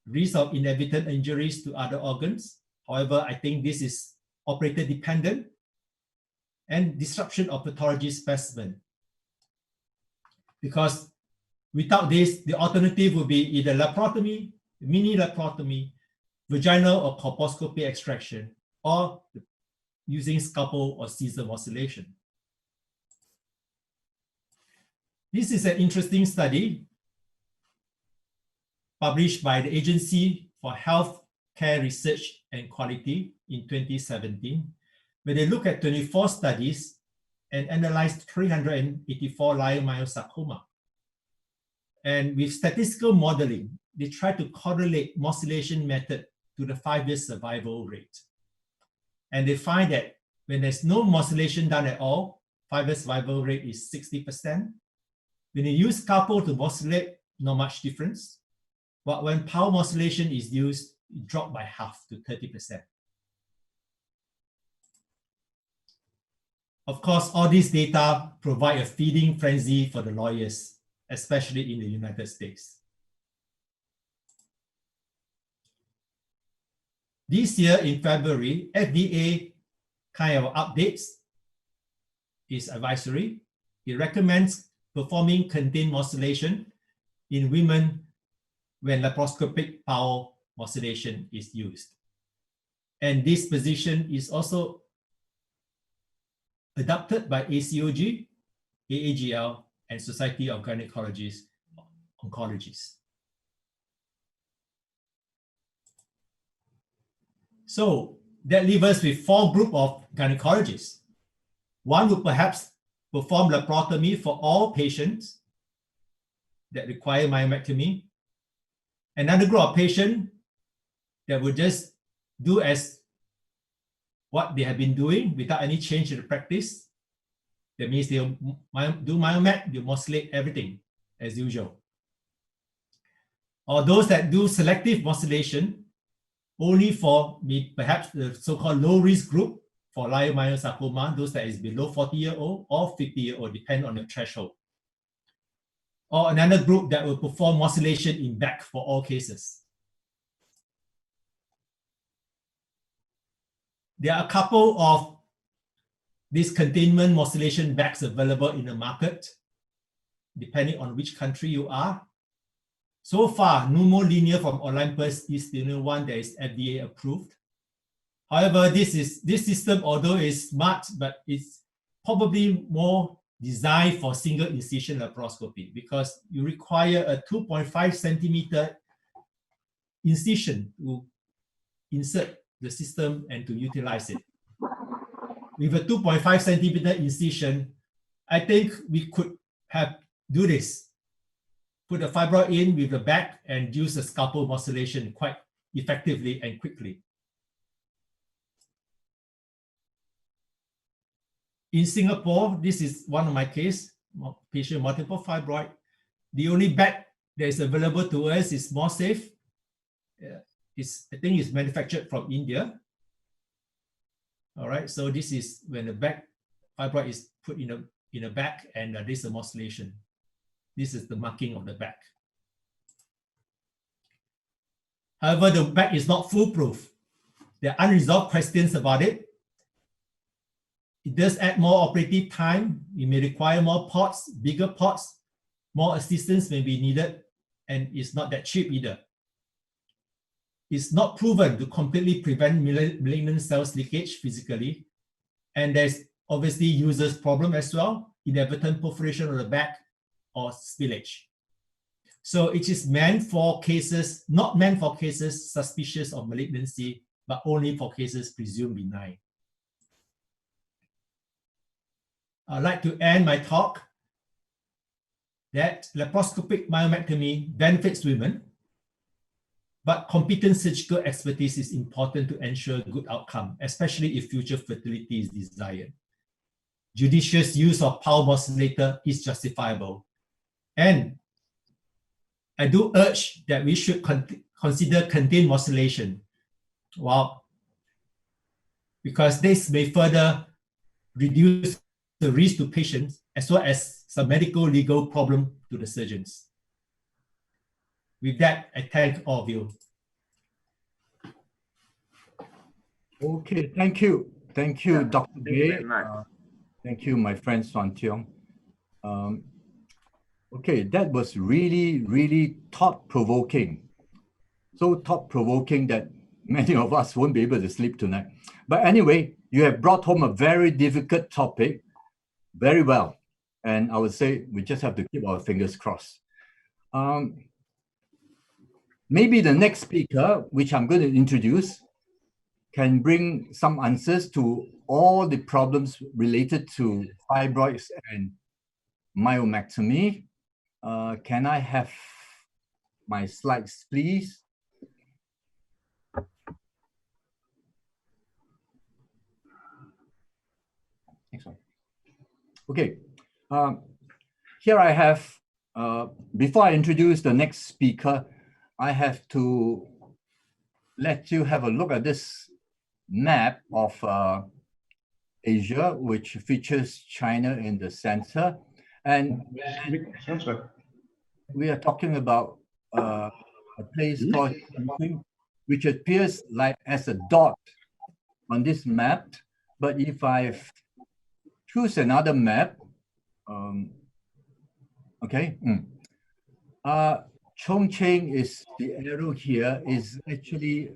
risk of inadvertent injuries to other organs. However, I think this is operator dependent, and disruption of pathology specimen. Because without this, the alternative would be either laparotomy, mini laparotomy, vaginal or colposcopy extraction, or using scalpel or Caesar mosylation. This is an interesting study published by the Agency for Health Care Research and Quality in 2017, where they look at 24 studies and analyzed 384 leiomyosarcoma. And with statistical modeling, they try to correlate mosylation method to the 5-year survival rate. And they find that when there's no mosylation done at all, 5-year survival rate is 60%. When you use scalpel to mosylate, not much difference. But when power mosylation is used, it dropped by half to 30%. Of course, all these data provide a feeding frenzy for the lawyers, especially in the United States. This year in February, FDA kind of updates its advisory. It recommends performing contained mosylation in women when laparoscopic power mosylation is used. And this position is also adopted by ACOG, AAGL, and Society of Gynecologists Oncologists. So that leaves us with 4 groups of gynecologists. One would perhaps perform laparotomy for all patients that require myomectomy. Another group of patients that would just do as what they have been doing without any change in the practice. That means they'll do myomect, they'll mosylate everything as usual. Or those that do selective mosylation only for perhaps the so-called low-risk group for leiomyosarcoma, those that is below 40-year-old or 50-year-old, depending on the threshold. Or another group that will perform mosylation in back for all cases. There are a couple of these containment modulation bags available in the market, depending on which country you are. So far, Pneumolinear from Olympus is the only one that is FDA approved. However, this system, although is smart, but it's probably more designed for single incision laparoscopy because you require a 2.5 centimeter incision to insert the system and to utilize it. With a 2.5 centimeter incision, I think we could do this. Put the fibroid in with the bag and use the scalpel modulation quite effectively and quickly. In Singapore, this is one of my cases, patient multiple fibroid. The only bag that is available to us is more safe. I think it's manufactured from India. All right, so this is when the bag fibroid is put in a bag and this is a modulation. This is the marking of the bag. However, the bag is not foolproof. There are unresolved questions about it. It does add more operative time. You may require more pots, bigger pots, more assistance may be needed, and it's not that cheap either. It's not proven to completely prevent malignant cells leakage physically, and there's obviously user's problem as well, inadvertent perforation of the bag or spillage. So it is meant for cases, not meant for cases suspicious of malignancy, but only for cases presumed benign. I'd like to end my talk that laparoscopic myomectomy benefits women, but competent surgical expertise is important to ensure good outcome, especially if future fertility is desired. Judicious use of power modulator is justifiable. And I do urge that we should consider contained modulation. Well, because this may further reduce the risk to patients as well as some medical legal problem to the surgeons. With that, I thank all of you. Okay, thank you. Thank you, Dr. Thank you Gay. very much. Thank you, my friend Suan Tiong. Okay, that was really, really thought-provoking. So thought-provoking that many of us won't be able to sleep tonight. But anyway, you have brought home a very difficult topic very well. And I would say we just have to keep our fingers crossed. Maybe the next speaker, which I'm going to introduce, can bring some answers to all the problems related to fibroids and myomectomy. Can I have my slides, please? Next one. Okay. Here I have, before I introduce the next speaker, I have to let you have a look at this map of Asia, which features China in the center. And we are talking about a place called Chongqing, which appears like as a dot on this map. But if I choose another map, okay. Chongqing is the arrow here, is actually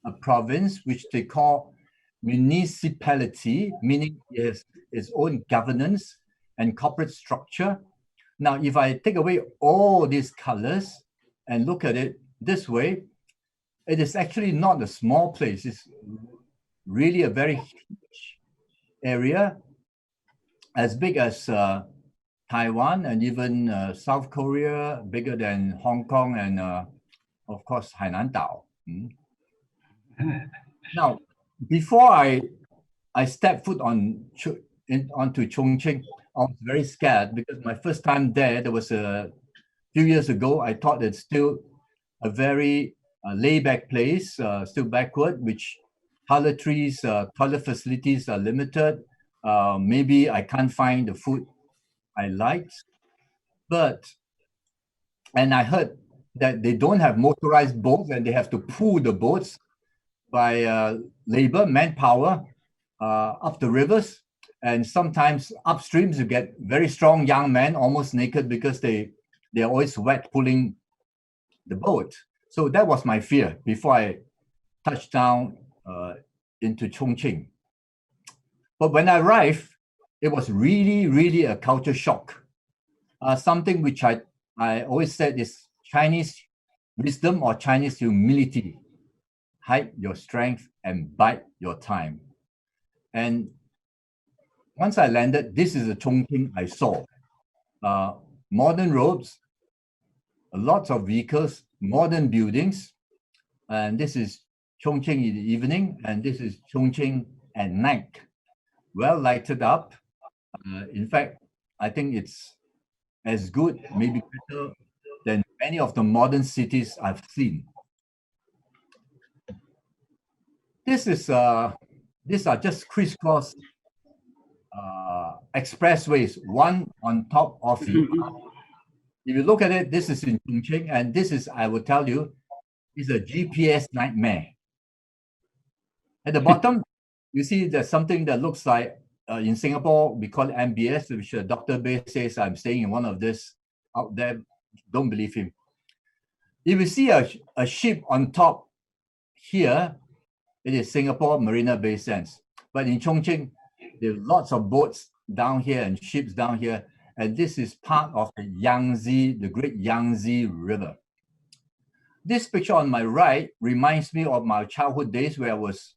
a province which they call municipality, meaning it has its own governance and corporate structure. Now, if I take away all these colors and look at it this way, it is actually not a small place. It's really a very huge area, as big as Taiwan and even South Korea, bigger than Hong Kong and of course Hainan Dao. Now, before I stepped foot onto Chongqing, I was very scared because my first time there was a few years ago. I thought it's still a very laid-back place, still backward, which toiletries, toilet facilities are limited. Maybe I can't find the food I liked, and I heard that they don't have motorized boats and they have to pull the boats by labor, manpower. up the rivers, and sometimes upstreams you get very strong young men, almost naked, because they're always wet pulling the boat. So that was my fear before I touched down into Chongqing. But when I arrived, it was really, really a culture shock. Something which I always said is Chinese wisdom or Chinese humility. Hide your strength and bide your time. And once I landed, this is the Chongqing I saw. Modern roads, lots of vehicles, modern buildings. And this is Chongqing in the evening, and this is Chongqing at night. Well lighted up. In fact, I think it's as good, maybe better than many of the modern cities I've seen. These are just crisscross expressways, one on top of the other. If you look at it, this is in Chongqing, and this is, I will tell you, is a GPS nightmare. At the bottom, you see there's something that looks like, in Singapore, we call it MBS, which Dr. Bay says I'm staying in one of this out there. Don't believe him. If you see a ship on top here, it is Singapore Marina Bay Sands. But in Chongqing, there are lots of boats down here and ships down here. And this is part of the Yangtze, the great Yangtze River. This picture on my right reminds me of my childhood days where I was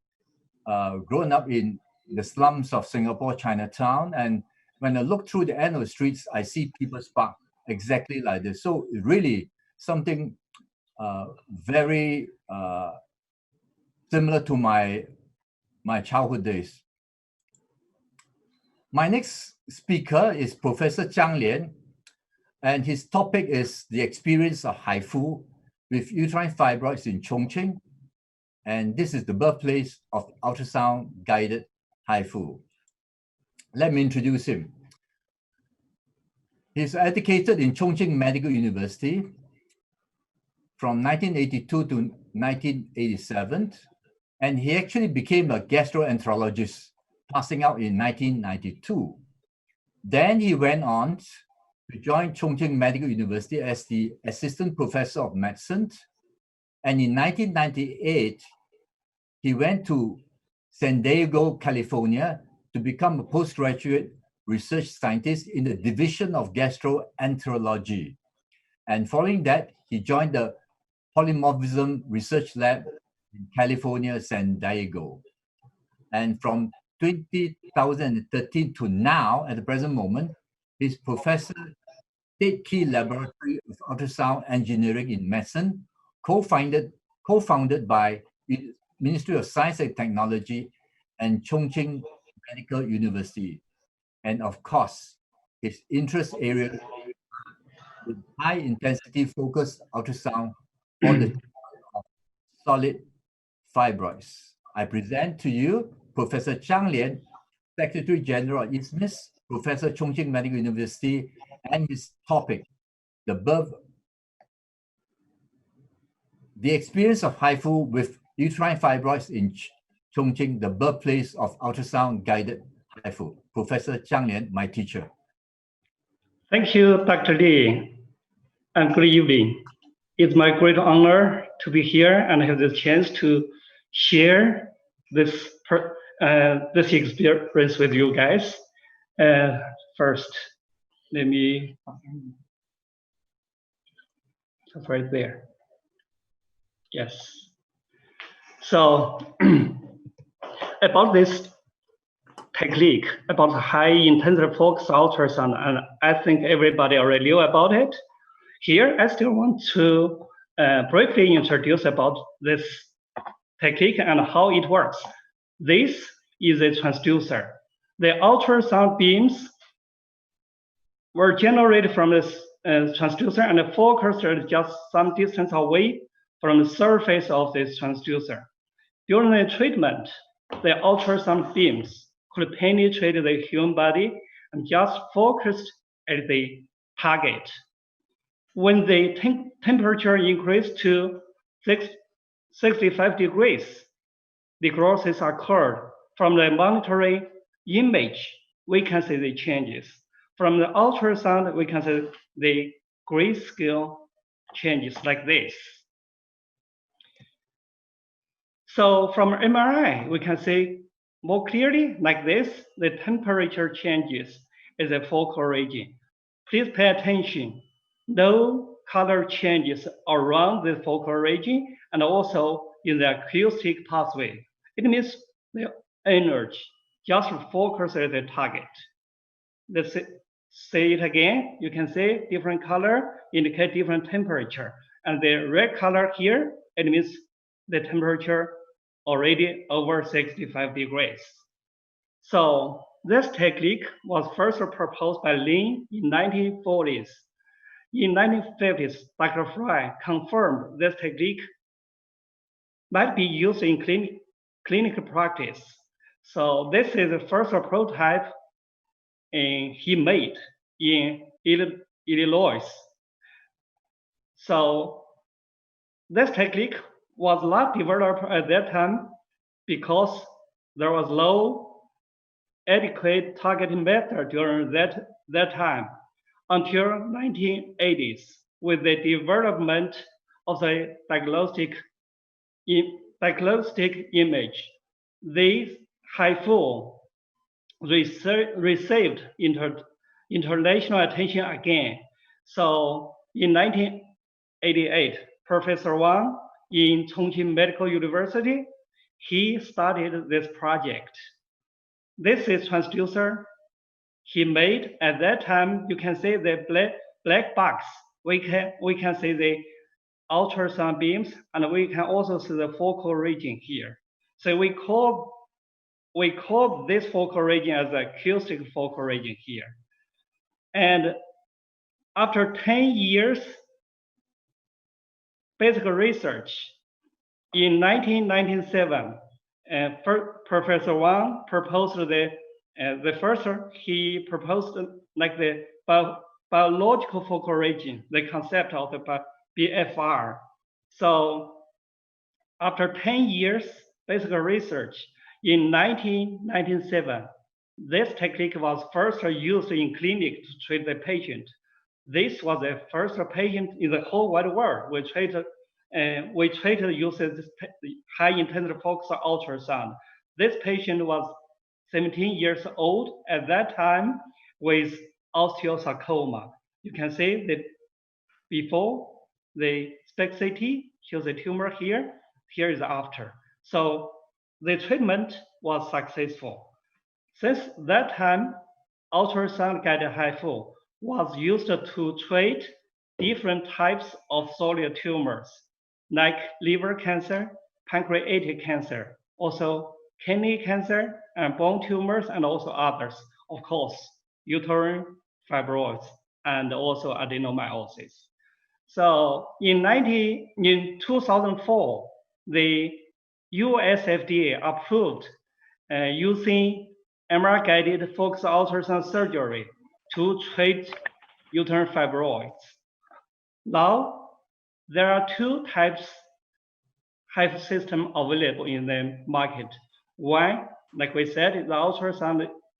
growing up in the slums of Singapore, Chinatown. And when I look through the end of the streets, I see people's park exactly like this. So really something very similar to my childhood days. My next speaker is Professor Zhang Lian, and his topic is the experience of HIFU with uterine fibroids in Chongqing. And this is the birthplace of ultrasound-guided HIFU. Let me introduce him. He's educated in Chongqing Medical University from 1982 to 1987, and he actually became a gastroenterologist, passing out in 1992. Then he went on to join Chongqing Medical University as the assistant professor of medicine. And in 1998, he went to San Diego, California, to become a postgraduate research scientist in the Division of Gastroenterology. And following that, he joined the Polymorphism Research Lab in California, San Diego. And from 2013 to now, at the present moment, he's professor, State Key Laboratory of Ultrasound Engineering in Medicine, co-founded by Ministry of Science and Technology and Chongqing Medical University. And of course, his interest area is high intensity focused ultrasound for the of solid fibroids. I present to you Professor Zhang Lian, Secretary General of ISMIVS, Professor Chongqing Medical University, and his topic, the experience of HIFU with uterine fibroids in Chongqing, the birthplace of ultrasound-guided HIFU. Professor Zhang Lian, my teacher. Thank you, Dr. Li, and good evening. It's my great honor to be here and have the chance to share this experience with you guys. First, let me, that's right there. Yes. So about this technique, about high intensity focus ultrasound, and I think everybody already knew about it. Here, I still want to briefly introduce about this technique and how it works. This is a transducer. The ultrasound beams were generated from this transducer and focused at just some distance away from the surface of this transducer. During the treatment, the ultrasound beams could penetrate the human body and just focused at the target. When the temperature increased to 65 degrees, the growths occurred from the monitoring image, we can see the changes. From the ultrasound, we can see the grayscale changes like this. So from MRI, we can see more clearly like this, the temperature changes is a focal region. Please pay attention. No color changes around the focal region and also in the acoustic pathway. It means the energy just focus at the target. Let's say it again. You can see different color indicate different temperature. And the red color here, it means the temperature already over 65 degrees. So this technique was first proposed by Lian in 1940s. In 1950s, Dr. Fry confirmed this technique might be used in clinical practice. So this is the first prototype he made in Illinois. So this technique was not developed at that time because there was no adequate targeting method during that time until 1980s with the development of the diagnostic image. This HIFU received international attention again. So in 1988, Professor Wang in Chongqing Medical University, he started this project. This is transducer he made at that time. You can see the black box. We can see the ultrasound beams, and we can also see the focal region here. So we call this focal region as the acoustic focal region here. And after 10 years basic research, in 1997, Professor Wang proposed he proposed like the biological focal region, the concept of the BFR. So after 10 years basic research, in 1997, this technique was first used in clinic to treat the patient. This was the first patient in the whole wide world we treated using high intensity focused ultrasound. This patient was 17 years old at that time with osteosarcoma. You can see that before the SPECT CT shows a tumor here. Here is after. So the treatment was successful. Since that time, ultrasound-guided HIFU was used to treat different types of solid tumors, like liver cancer, pancreatic cancer, also kidney cancer, and bone tumors, and also others, of course, uterine fibroids, and also adenomyosis. So in 2004, the US FDA approved using MR-guided focused ultrasound surgery to treat uterine fibroids. Now, there are two types HIFU system available in the market. One, like we said, is the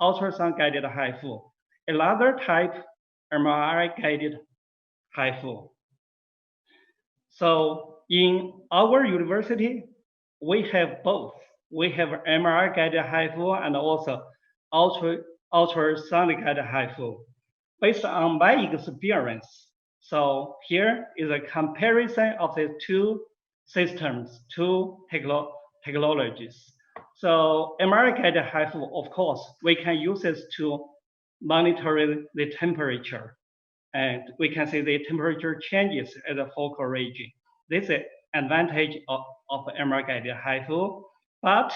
ultrasound-guided HIFU. Another type, MRI-guided HIFU. So in our university, we have both. We have MRI-guided HIFU and also ultrasound-guided HIFU. Based on my experience, so here is a comparison of the two systems, two technologies. So MRI-guided HIFU, of course, we can use this to monitor the temperature. And we can see the temperature changes at the focal region. This is an advantage of MR-guided HIFU. But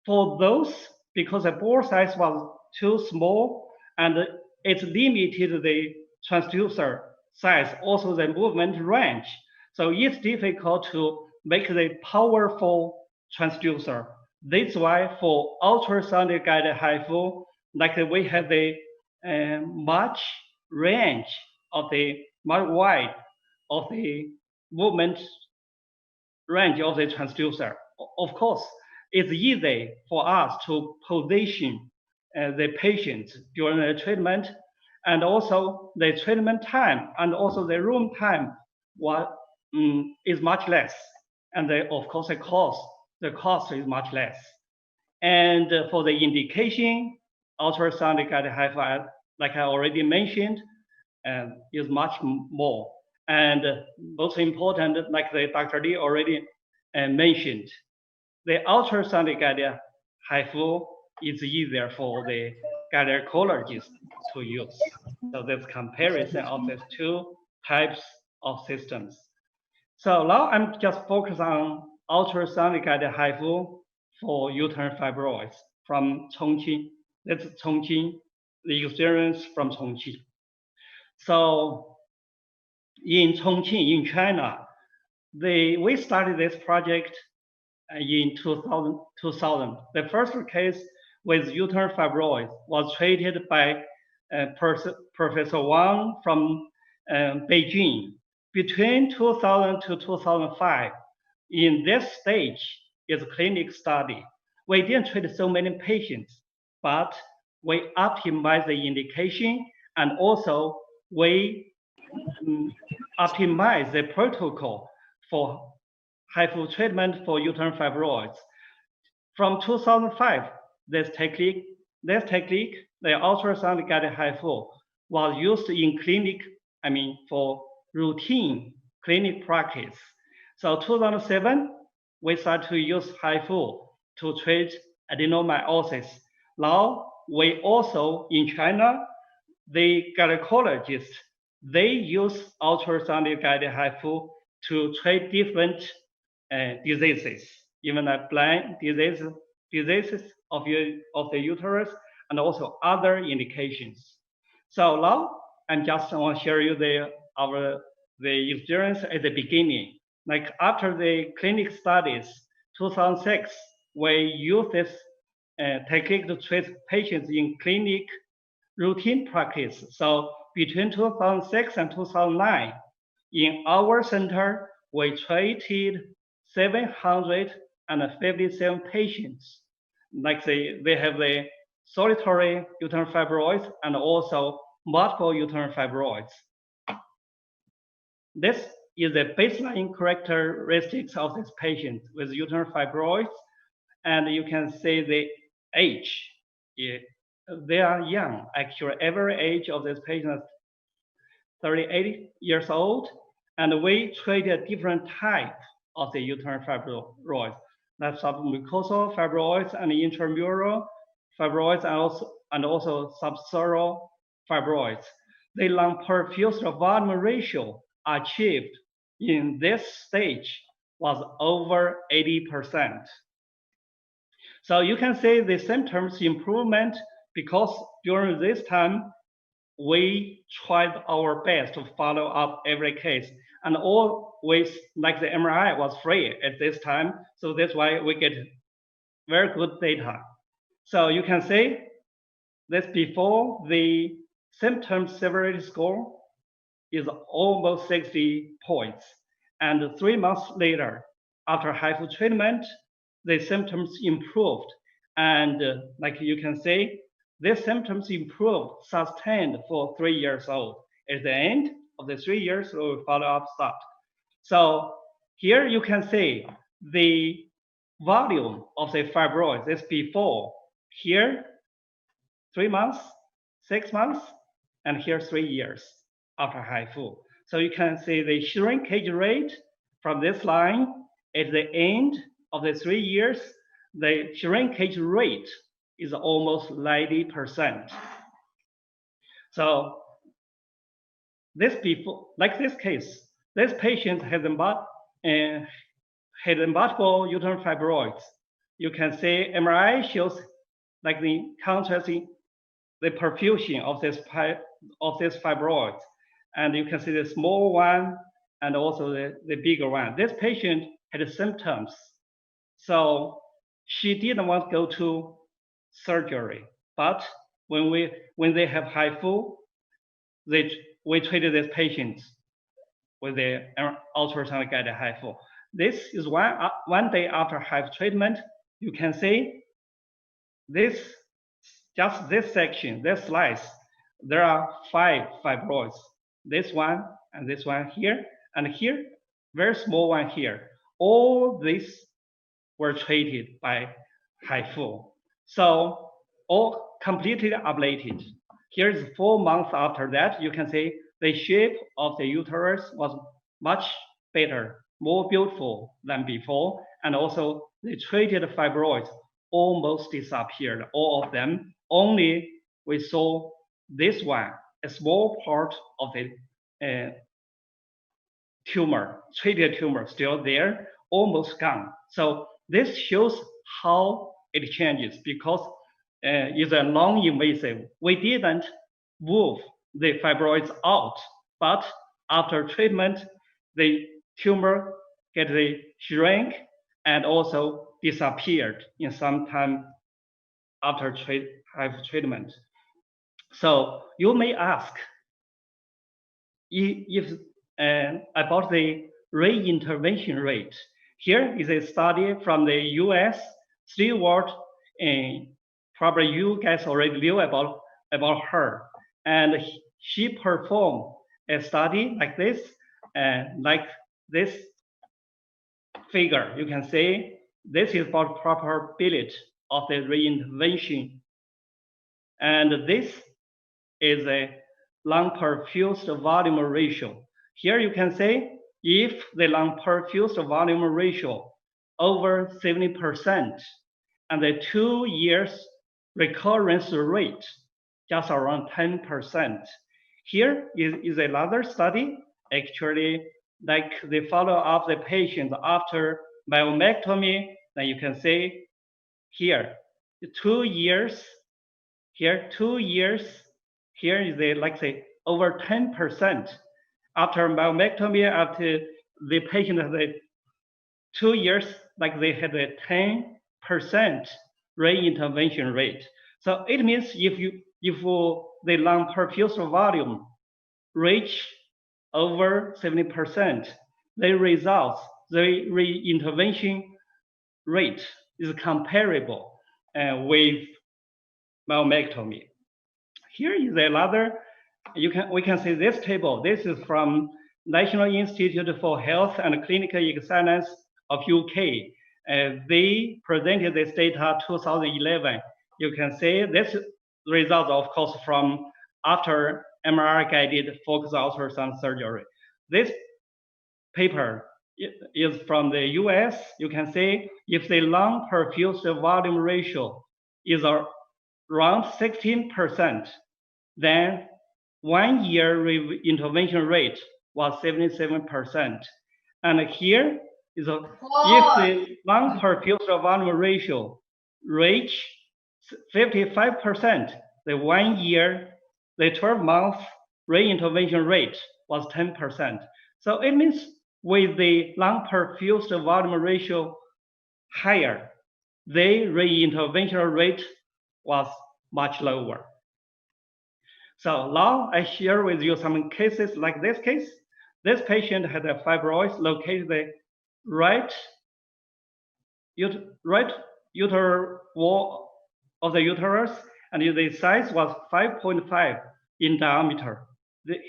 for those, because the bore size was too small and it limited the transducer size, also the movement range. So it's difficult to make the powerful transducer. That's why for ultrasound-guided HIFU, like we have the much wide of the movement range of the transducer. Of course, it's easy for us to position the patient during the treatment, and also the treatment time and also the room time is much less. And of course, the cost is much less. And for the indication, ultrasonic guided HIFU, like I already mentioned, is much more. And most important, like the Dr. Li already mentioned, the ultrasonic guided HIFU is easier for the gynecologist to use. So that's comparison of these two types of systems. So now I'm just focused on ultrasonic guided HIFU for uterine fibroids from Chongqing. That's Chongqing, the experience from Chongqing. So in Chongqing, in China, we started this project in 2000. The first case with uterine fibroids was treated by Professor Wang from Beijing. Between 2000 to 2005, in this stage is clinic study. We didn't treat so many patients, but we optimized the indication, and also we optimize the protocol for HIFU treatment for uterine fibroids. From 2005, this technique, the ultrasonic guided HIFU, was used in clinic, for routine clinic practice. So 2007, we started to use HIFU to treat adenomyosis. Now, we also, in China, the gynecologists, they use ultrasonic guided HIFU to treat different diseases, even like blind diseases of the uterus, and also other indications. So now I just want to share you the experience at the beginning. Like after the clinic studies, 2006, we use this technique to treat patients in clinic routine practice. So between 2006 and 2009, in our center, we treated 757 patients. Like they have the solitary uterine fibroids and also multiple uterine fibroids. This is the baseline characteristics of this patient with uterine fibroids. And you can see the age. They are young. Actually, average age of this patient is 38 years old. And we treat a different type of the uterine fibroids. That's submucosal fibroids and intramural fibroids, and also subseral fibroids. The lung perfused volume ratio achieved in this stage was over 80%. So you can see the symptoms improvement because during this time, we tried our best to follow up every case, and always, like the MRI was free at this time. So that's why we get very good data. So you can see this before the symptom severity score is almost 60 points. And 3 months later, after HIFU treatment, the symptoms improved. And like you can see, these symptoms improved, sustained for 3 years old. At the end of the 3 years, we will follow up stopped. So here you can see the volume of the fibroid. This before. Here, 3 months, 6 months, and here 3 years after HIFU. So you can see the shrinkage rate from this line. At the end of the 3 years, the shrinkage rate is almost 90%. So this before, like this case, this patient had multiple uterine fibroids. You can see MRI shows like the contrasting the perfusion of this fibroids, and you can see the small one and also the bigger one. This patient had symptoms, so she didn't want to go to surgery. But when they have HIFU, we treated this patient with the ultrasonic guided HIFU. This is one day after HIFU treatment. you can see this, just this section, this slice, there are 5 fibroids. This one and this one here, and here, very small one here. All these were treated by HIFU. So all completely ablated. Here is 4 months after that. You can see the shape of the uterus was much better, more beautiful than before. And also the treated fibroids almost disappeared, all of them. Only we saw this one, a small part of the tumor, treated tumor still there, almost gone. So this shows how it changes because it's a non-invasive. We didn't move the fibroids out, but after treatment, the tumor get shrink and also disappeared in some time after treatment. So you may ask if about the reintervention rate. Here is a study from the US, Stewart, and probably you guys already knew about her. And she performed a study like this figure. You can see this is about probability of the reintervention. And this is a lung perfused volume ratio. Here you can say if the lung perfused volume ratio over 70% and the 2 years recurrence rate just around 10%. Here is another study, actually, like they follow up the patient after myomectomy. Then you can see here, 2 years, here 2 years, here is the, like say, over 10%. After myomectomy, after the patient has 2 years, like they had a 10% reintervention rate. So it means if the lung perfused volume reach over 70%, the results, the reintervention rate is comparable with myomectomy. Here is another. We can see this table. This is from National Institute for Health and Clinical Excellence of UK. They presented this data 2011. You can see this result, of course, from after MRI-guided focused ultrasound surgery. This paper is from the US. You can see if the lung perfused volume ratio is around 16%, then 1 year intervention rate was 77%. And here is if the lung perfused volume ratio reach 55%, the 1 year, the 12-month reintervention rate was 10%. So it means with the lung perfused volume ratio higher, the reintervention rate was much lower. So now I share with you some cases like this case. This patient had a fibroid located the right uterine wall of the uterus, and the size was 5.5 in diameter.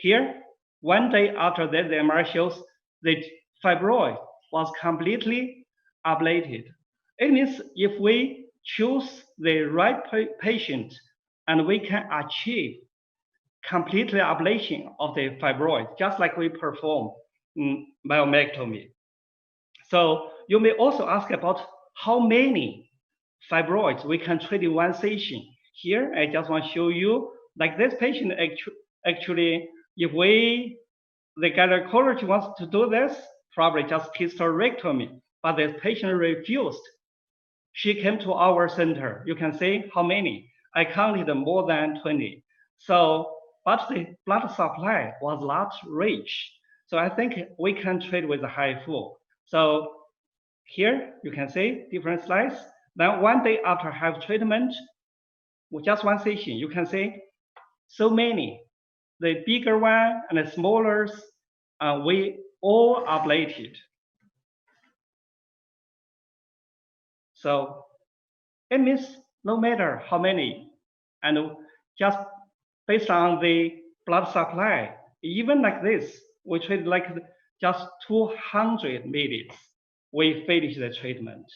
Here, 1 day after that, the MRI shows the fibroid was completely ablated. It means if we choose the right patient and we can achieve completely ablation of the fibroid, just like we perform myomectomy. So you may also ask about how many fibroids we can treat in one session. Here, I just want to show you, like this patient actually, if the gynecologist wants to do this, probably just hysterectomy, but the patient refused. She came to our center. You can see how many. I counted more than 20. So, but the blood supply was not rich. So I think we can treat with a HIFU. So here you can see different slides. Then 1 day after HIFU treatment, with just one session, you can see so many. The bigger one and the smaller, we all ablated. So It means no matter how many, and just based on the blood supply, even like this, we treat like just 200 minutes, we finish the treatment.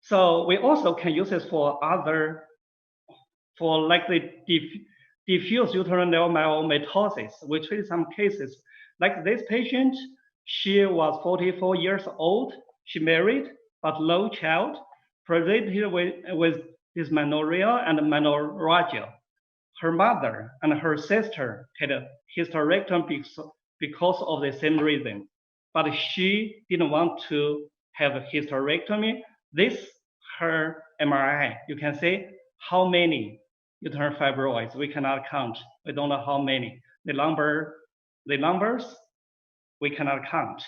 So we also can use this for other, for like the diffuse uterine myomatosis. We treat some cases like this patient. She was 44 years old. She married, but no child, presented with dysmenorrhea and menorrhagia. Her mother and her sister had a hysterectomy because of the same reason, but she didn't want to have a hysterectomy. This her MRI. You can see how many uterine fibroids. We cannot count. We don't know how many. The numbers we cannot count.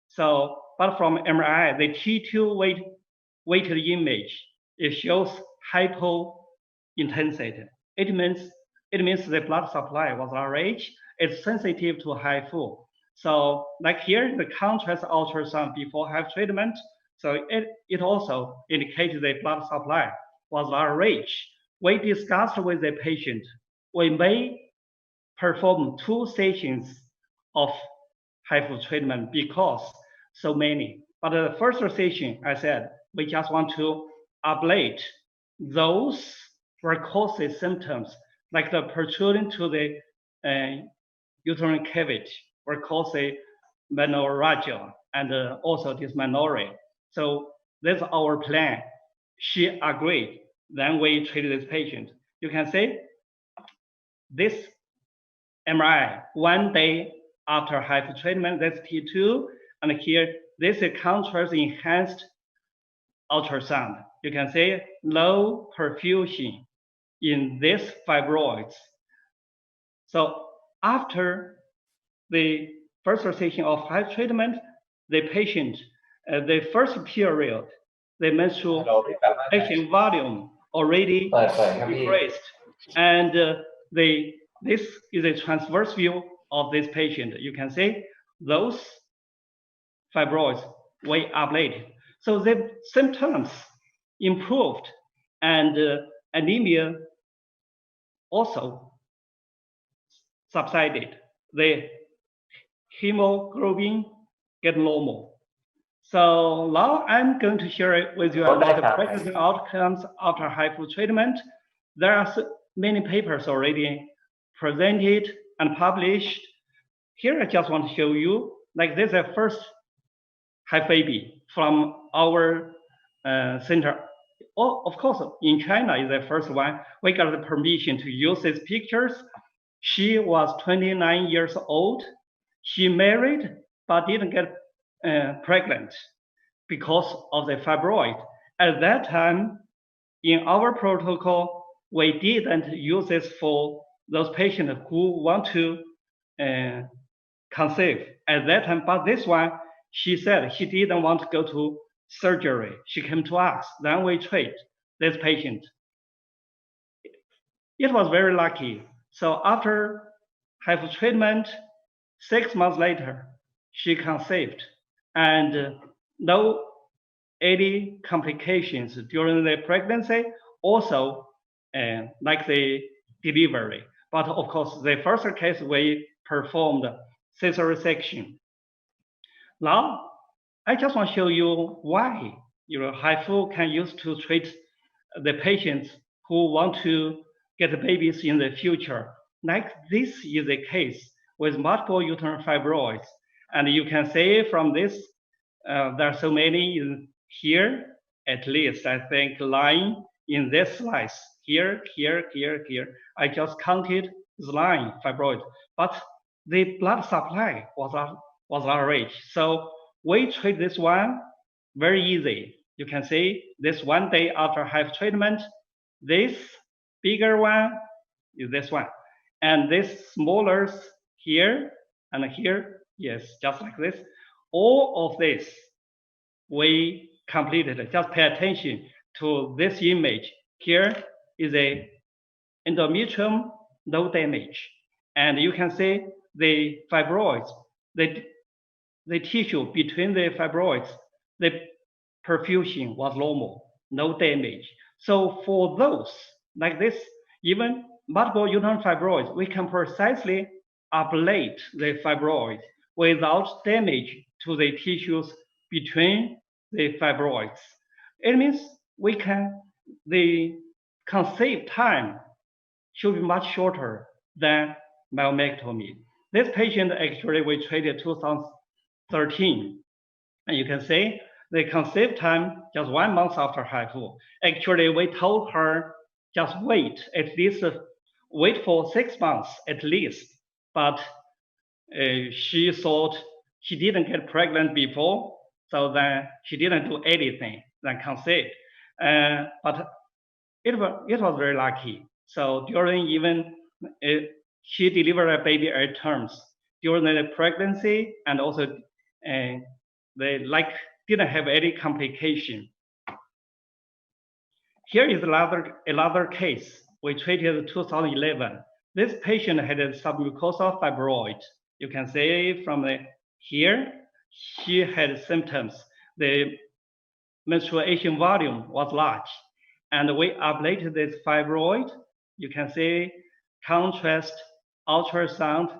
So, but from MRI, the T2 weighted image, it shows hypointensity. It means the blood supply was AIH. It's sensitive to HIFU. So, like here, the contrast ultrasound before HIFU treatment. So it also indicates the blood supply was AIH. We discussed with the patient, we may perform 2 sessions of HIFU treatment because so many. But the first session, I said, we just want to ablate those varicose symptoms, like the protruding to the uterine cavity, varicose, menorrhagia, and also dysmenorrhea. So that's our plan. She agreed. Then we treat this patient. You can see this MRI 1 day after HIFU treatment, that's T2, and here this is contrast enhanced ultrasound. You can see low perfusion in this fibroids. So after the first session of HIFU treatment, the patient, the first period, the menstrual action volume already decreased, and this is a transverse view of this patient. You can see those fibroids were ablated. So the symptoms improved, and anemia also subsided. The hemoglobin get normal. So now I'm going to share with you about the practical outcomes after HIFU treatment. There are many papers already presented and published. Here I just want to show you, like this is the first HIFU baby from our center. Oh, of course, in China is the first one. We got the permission to use these pictures. She was 29 years old. She married, but didn't get pregnant because of the fibroid. At that time, in our protocol, we didn't use this for those patients who want to conceive at that time. But this one, she said she didn't want to go to surgery. She came to us. Then we treat this patient. It was very lucky. So after HIFU treatment, 6 months later, she conceived, and no any complications during the pregnancy, also like the delivery. But of course, the first case we performed cesarean section. Now, I just want to show you why HIFU can use to treat the patients who want to get babies in the future. Like this is the case with multiple uterine fibroids. And you can see from this, there are so many in here, at least I think 9 in this slice. Here. I just counted 9 fibroids, but the blood supply was AIH. So we treat this one very easy. You can see this 1 day after HIFU treatment, this bigger one is this one. And this smaller here and here, yes, just like this. All of this we completed. Just pay attention to this image. Here is a endometrium, no damage. And you can see the fibroids, the tissue between the fibroids, the perfusion was normal, no damage. So for those like this, even multiple uterine fibroids, we can precisely ablate the fibroid without damage to the tissues between the fibroids. It means the conceived time should be much shorter than myomectomy. This patient actually we treated 2013, and you can see the conceived time just 1 month after HIFU. Actually, we told her just wait for 6 months at least, but she thought she didn't get pregnant before, so then she didn't do anything, then conceived. But it was very lucky. So during she delivered a baby 8 terms during the pregnancy, and also they didn't have any complication. Here is another case we treated in 2011. This patient had a submucosal fibroid. You can see from here, she had symptoms. The menstruation volume was large, and we ablated this fibroid. You can see contrast ultrasound.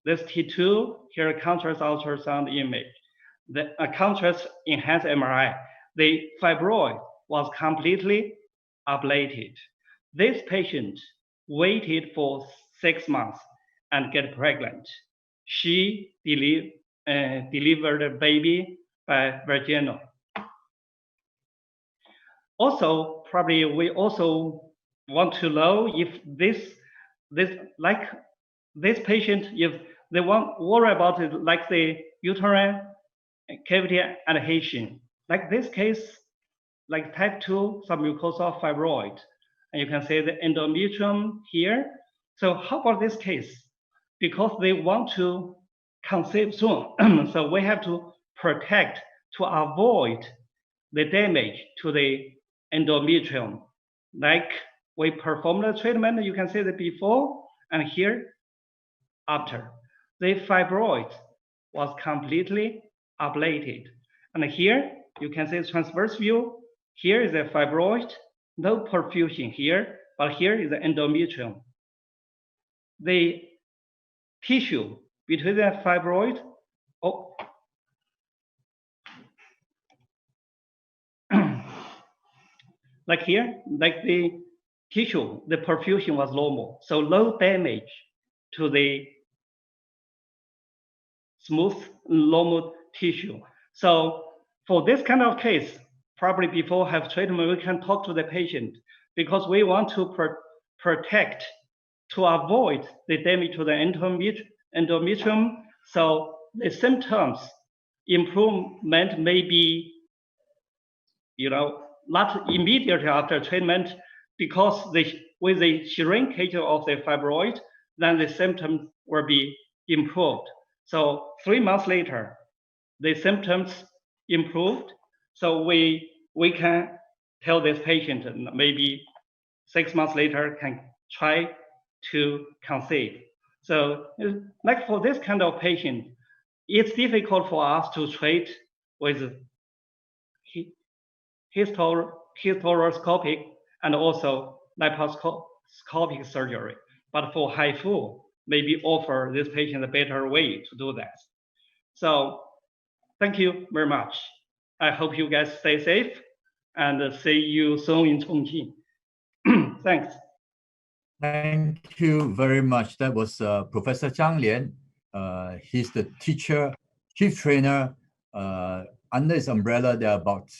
This T2, here contrast ultrasound image. The contrast enhanced MRI. The fibroid was completely ablated. This patient waited for 6 months and get pregnant. She delivered a baby by vaginal. Also, probably we also want to know if this patient, if they worry about it, like the uterine cavity adhesion, like this case, like type 2 submucosal fibroid, and you can see the endometrium here. So how about this case? Because they want to conceive soon, so we have to protect to avoid the damage to the endometrium. Like we perform the treatment, you can see the before and here after. The fibroid was completely ablated. And here you can see the transverse view. Here is a fibroid, no perfusion here, but here is the endometrium. The tissue between the fibroid, like here, like the tissue, the perfusion was normal. So no damage to the smooth, normal tissue. So for this kind of case, probably before have treatment, we can talk to the patient because we want to protect to avoid the damage to the endometrium. So the symptoms improvement may be, not immediately after treatment, because with the shrinkage of the fibroid, then the symptoms will be improved. So 3 months later, the symptoms improved. So we can tell this patient maybe 6 months later can try to conceive. So like for this kind of patient, it's difficult for us to treat with hysteroscopic and also laparoscopic surgery. But for HIFU, maybe offer this patient a better way to do that. So thank you very much. I hope you guys stay safe and see you soon in Chongqing. Thanks. Thank you very much. That was Professor Zhang Lian. He's the teacher, chief trainer. Under his umbrella, there are about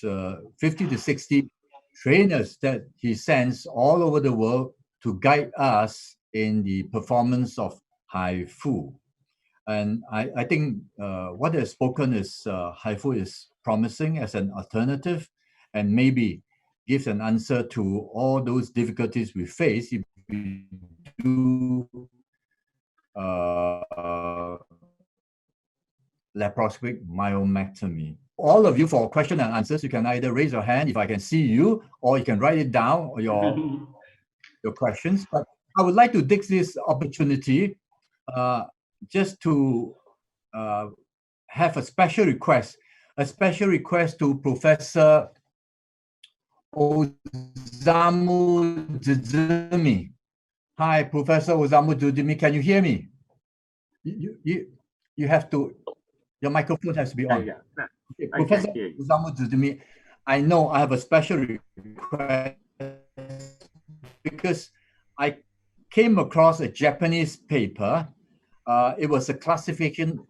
50 to 60 trainers that he sends all over the world to guide us in the performance of HIFU. And I think what they've spoken is HIFU is promising as an alternative and maybe gives an answer to all those difficulties we face if we do laparoscopic myomectomy. All of you, for question and answers, you can either raise your hand if I can see you, or you can write it down, or your questions. But I would like to take this opportunity just to have a special request. a special request to Professor Osamu Tsuzumi. Hi, Professor Osamu Tsuzumi, can you hear me? You have to, your microphone has to be on. Yeah. Okay, Professor Osamu Tsuzumi, I know I have a special request because I came across a Japanese paper. It was a classification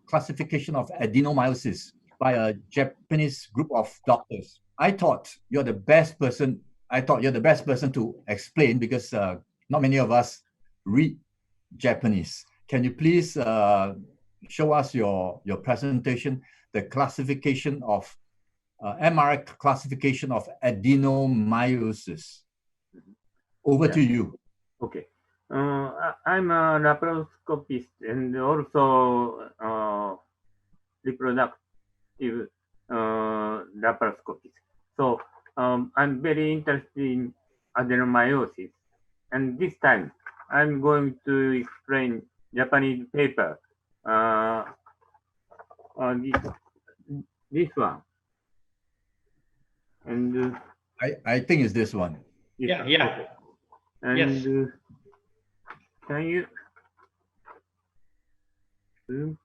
of adenomyosis by a Japanese group of doctors. I thought you're the best person. To explain because not many of us read Japanese. Can you please show us your presentation, the classification of MRI classification of adenomyosis? Over to you. Okay. I'm a laparoscopist and also reproductive laparoscopist. So I'm very interested in adenomyosis. And this time, I'm going to explain Japanese paper. This one. And I think it's this one. Yeah. Okay. And Yes. Can you zoom?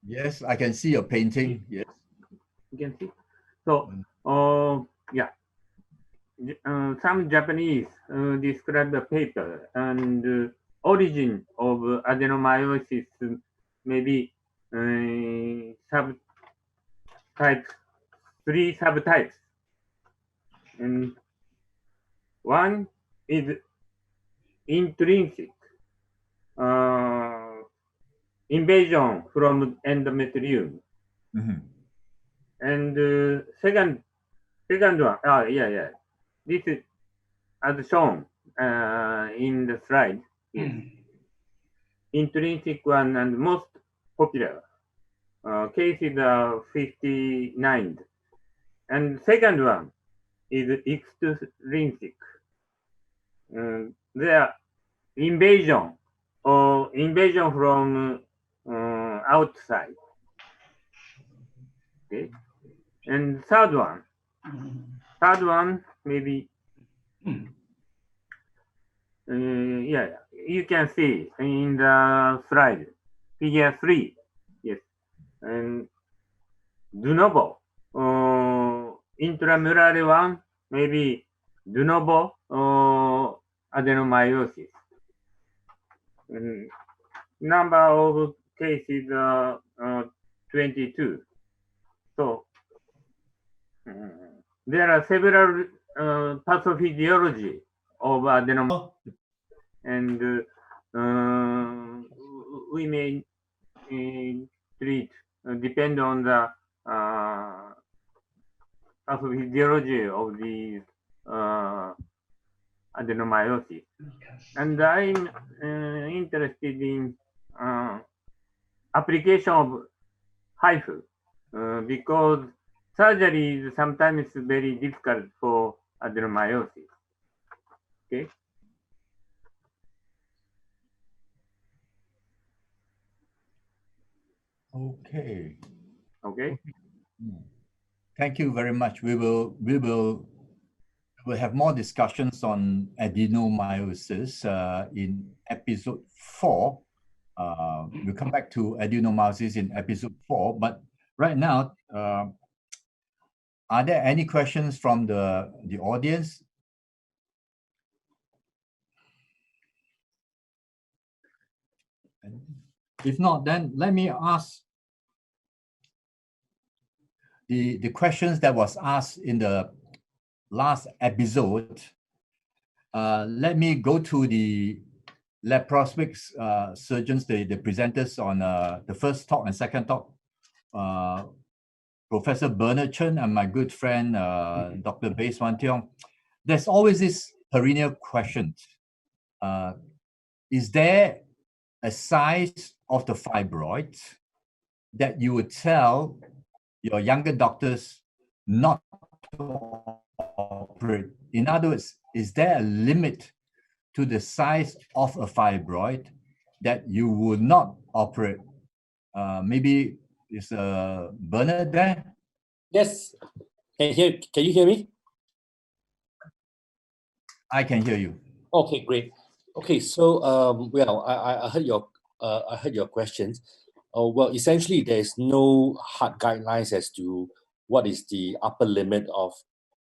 Yes, I can see your painting. Yes. You can see. So, yeah. Some Japanese describe the paper and origin of adenomyosis, maybe subtypes, 3 subtypes. And one is intrinsic invasion from endometrium. And second one, this is as shown in the slide. Intrinsic one and most popular cases are 59. And second one is extrinsic. Their invasion from outside. Okay. And third one maybe you can see in the slide, figure 3. Yes. And de novo intramural one, maybe de novo adenomyosis. And number of cases 22. So there are several pathophysiology of adenomyosis, and we may treat depend on the pathophysiology of the adenomyosis. And I'm interested in application of HIFU because surgery is sometimes very difficult for adenomyosis. Okay. Okay. Okay. Thank you very much. We will have more discussions on adenomyosis in episode 4. We'll come back to adenomyosis in episode 4. But right now, are there any questions from the audience? If not, then let me ask the questions that was asked in the last episode. Let me go to the laparoscopic surgeons, the presenters on the first talk and second talk. Professor Bernard Chern and my good friend, Dr. Tiong. There's always this perennial question. Is there a size of the fibroid that you would tell your younger doctors not to operate? In other words, is there a limit to the size of a fibroid that you would not operate? Maybe Is Bernard there? Yes. Can you hear me? I can hear you. Okay, great. Okay, so well, I heard your questions. Well, essentially, there is no hard guidelines as to what is the upper limit of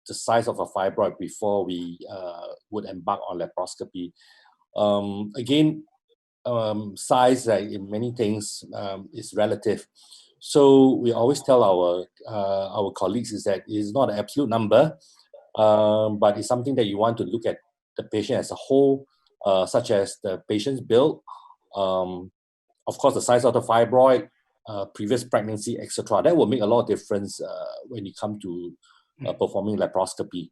the size of a fibroid before we would embark on laparoscopy. Again, size, in many things, is relative. So we always tell our colleagues is that it is not an absolute number, but it's something that you want to look at the patient as a whole, such as the patient's build, of course, the size of the fibroid, previous pregnancy, etc. That will make a lot of difference when you come to performing laparoscopy.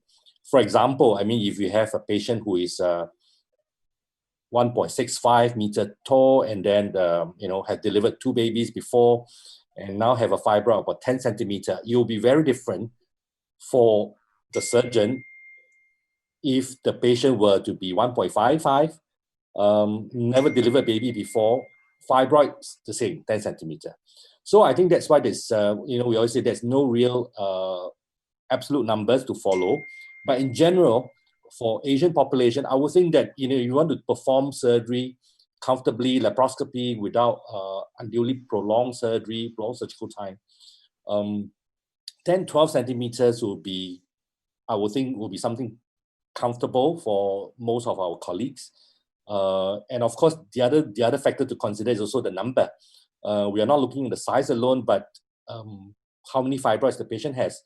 For example, I mean, if you have a patient who is 1.65 meter tall and then had delivered 2 babies before and now have a fibroid of about 10 centimeter, it will be very different for the surgeon if the patient were to be 1.55, never delivered baby before, fibroids the same, 10 centimeter. So I think that's why this, we always say there's no real absolute numbers to follow. But in general, for Asian population, I would think that, you want to perform surgery comfortably, laparoscopy without unduly prolonged surgery, prolonged surgical time. 10, 12 centimeters will be, I would think, will be something comfortable for most of our colleagues. And of course, the other factor to consider is also the number. We are not looking at the size alone, but how many fibroids the patient has.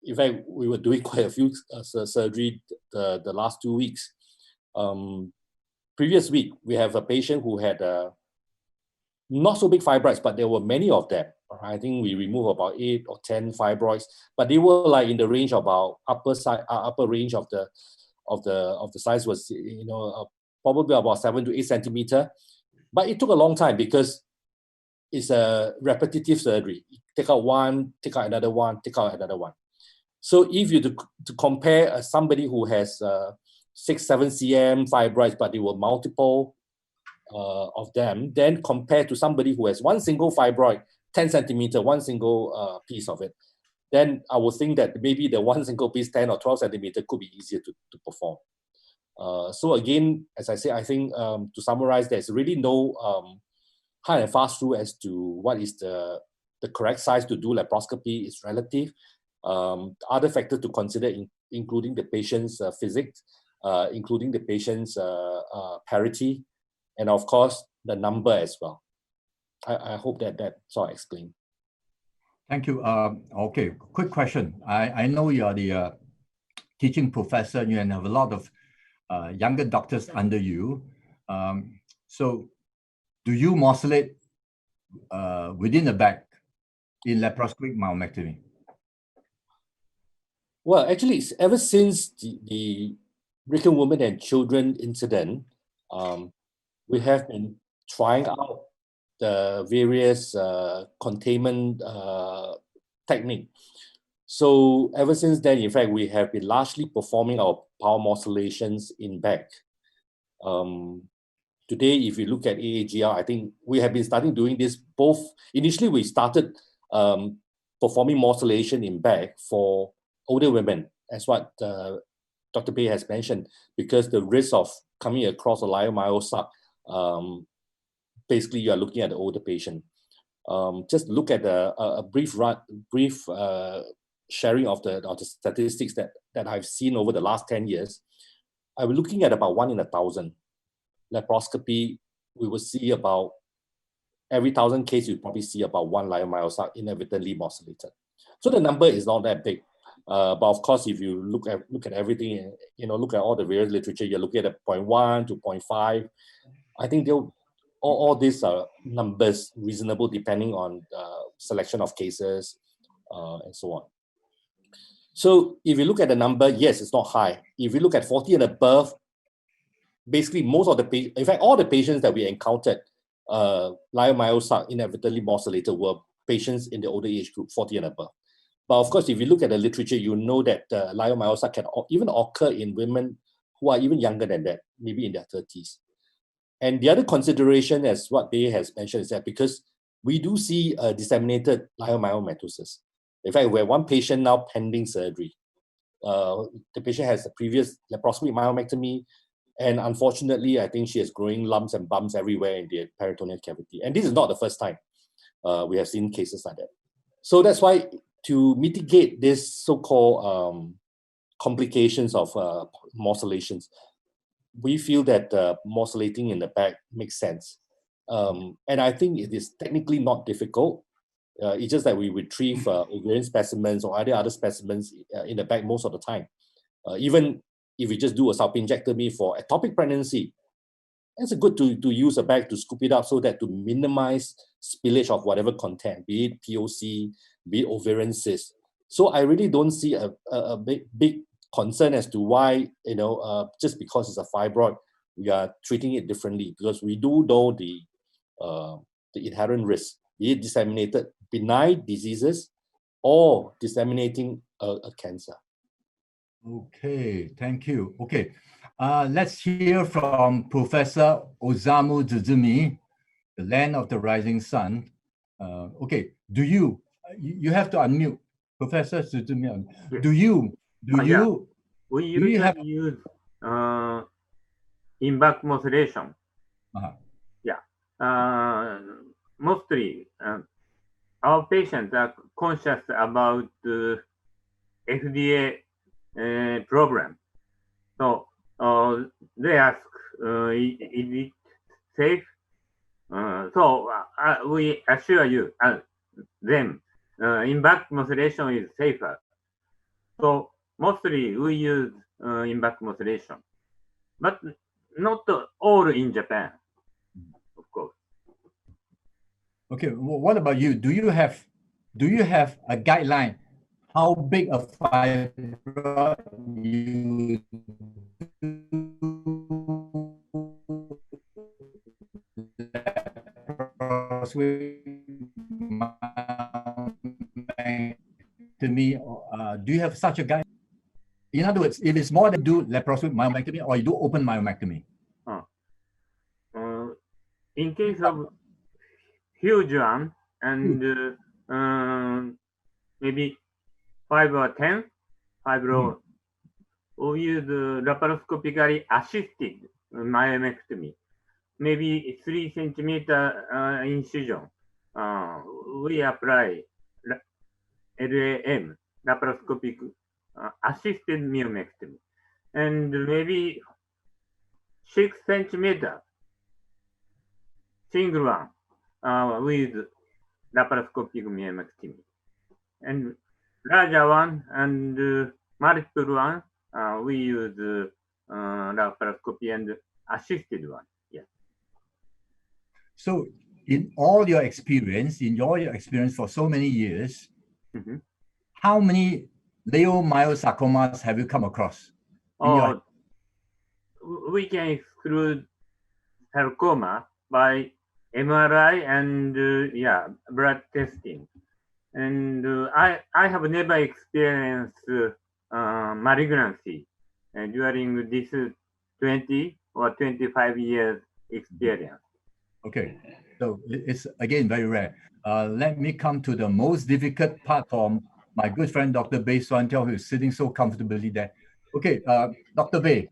In fact, we were doing quite a few surgery the last 2 weeks. Previous week, we have a patient who had not so big fibroids, but there were many of them. I think we removed about 8 or 10 fibroids, but they were like in the range of about upper range of the size was probably about 7 to 8 centimeter. But it took a long time because it's a repetitive surgery. Take out one, take out another one, take out another one. So if you to compare somebody who has 6, 7 cm fibroids, but there were multiple of them, then compared to somebody who has one single fibroid, 10 centimeter, one single piece of it, then I would think that maybe the one single piece, 10 or 12 centimeter, could be easier to perform. So again, as I say, I think to summarize, there's really no hard and fast rule as to what is the correct size to do laparoscopy. Is relative. Other factors to consider, including the patient's physics, including the patient's parity, and of course, the number as well. I hope that sort of explained. Thank you. Okay, quick question. I know you are the teaching professor and you have a lot of younger doctors under you. So do you morcellate within the back in laparoscopic myomectomy? Well, actually, ever since the pregnant women and children incident, we have been trying out the various containment technique. So ever since then, in fact, we have been largely performing our power morcellations in back. Today, if you look at AAGR, I think we have been starting doing this both. Initially, we started performing morcellation in back for older women, as what Dr. Pei has mentioned, because the risk of coming across a leiomyosuck, basically you are looking at the older patient. Just look at a brief sharing of the statistics that I've seen over the last 10 years. I'm looking at about 1 in 1,000. Laparoscopy, we will see about every 1,000 cases, you probably see about 1 leiomyosuck inadvertently morcellated. So the number is not that big. But of course, if you look at everything, look at all the various literature, you're looking at 0.1 to 0.5. I think all these are numbers reasonable depending on selection of cases and so on. So if you look at the number, yes, it's not high. If you look at 40 and above, basically most of the in fact, all the patients that we encountered leiomyosuck inadvertently morcellated were patients in the older age group, 40 and above. But of course, if you look at the literature, you know that leiomyosuck can even occur in women who are even younger than that, maybe in their 30s. And the other consideration, as what Bei has mentioned, is that because we do see disseminated leiomyomatosis. In fact, we have one patient now pending surgery. The patient has a previous laparoscopic myomectomy, and unfortunately, I think she has growing lumps and bumps everywhere in the peritoneal cavity. And this is not the first time we have seen cases like that. So that's why, to mitigate this so-called complications of morcellations, we feel that morcellating in the back makes sense. And I think it is technically not difficult. It's just that we retrieve ovarian specimens or other specimens in the back most of the time. Even if we just do a salpingectomy for ectopic pregnancy, it's good to use a bag to scoop it up so that to minimize spillage of whatever content, be it POC, be it ovarian cyst. So I really don't see a big concern as to why, just because it's a fibroid, we are treating it differently, because we do know the inherent risk, be it disseminated benign diseases or disseminating a cancer. Okay, thank you. Okay, let's hear from Professor Osamu Tsuzumi, the land of the rising sun. Okay, you have to unmute, Professor Tsuzumi. We usually use in-back morcellation. Yeah, mostly our patients are conscious about the FDA problem. So they ask, is it safe? So we assure you them in-back morcellation is safer. So mostly we use in-back morcellation, but not all in Japan, of course. Okay, what about you? Do you have a guideline how big a fibroid you do you have such a guide? In other words, it is more than do laparoscopic myomectomy or you do open myomectomy. In case of huge one and maybe 5 or 10 fibro, we use laparoscopically assisted myomectomy, maybe 3 centimeter incision. We apply LAM, laparoscopic assisted myomectomy, and maybe 6 centimeter single one with laparoscopic myomectomy, and larger one and multiple one we use laparoscopy and assisted one. Yeah. So in all your experience, for so many years, how many leiomyosarcomas have you come across? We can exclude sarcoma by MRI and blood testing. And I have never experienced malignancy during this 20 or 25 years experience. Okay, so it's again very rare. Let me come to the most difficult part from my good friend Dr. Bei Suan, who is sitting so comfortably there. Okay, Dr. Bei,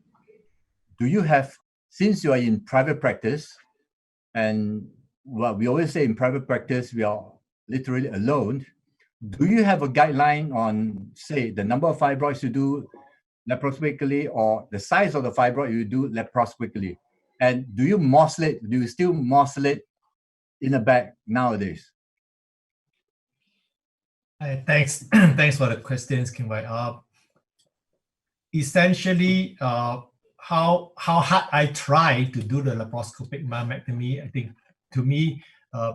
do you have, since you are in private practice, and well, we always say in private practice we are literally alone, do you have a guideline on, say, the number of fibroids you do laparoscopically or the size of the fibroid you do laparoscopically? And do you morcellate? Do you still morcellate in the back nowadays? Thanks. Thanks for the questions, Kim Wai. Essentially, how hard I try to do the laparoscopic myomectomy, I think to me,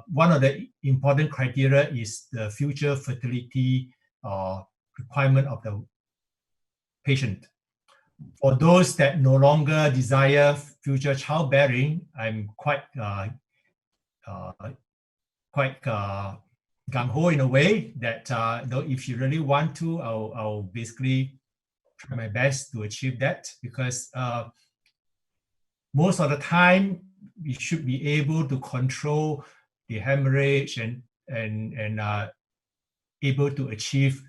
one of the important criteria is the future fertility requirement of the patient. For those that no longer desire future childbearing, I'm quite gung-ho in a way that if you really want to, I'll basically try my best to achieve that, because most of the time we should be able to control the hemorrhage and able to achieve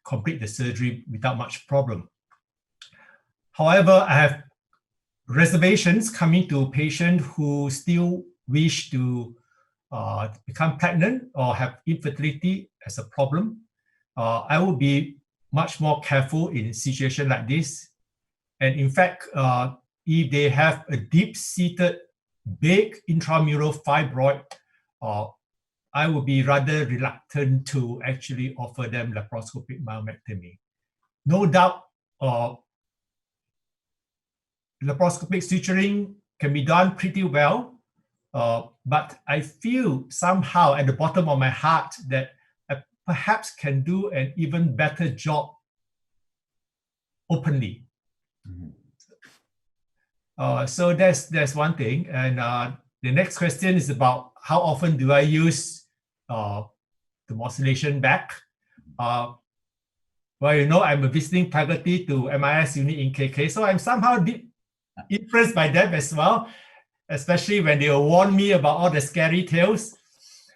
complete the surgery without much problem. However, I have reservations coming to patients who still wish to become pregnant or have infertility as a problem. I will be much more careful in a situation like this. And in fact, if they have a deep-seated big intramural fibroid, I would be rather reluctant to actually offer them laparoscopic myomectomy. No doubt, laparoscopic suturing can be done pretty well, but I feel somehow at the bottom of my heart that I perhaps can do an even better job openly. So that's one thing. And the next question is about how often do I use the morcellation back? Well, you know, I'm a visiting faculty to MIS unit in KK, so I'm somehow impressed by them as well, especially when they warn me about all the scary tales.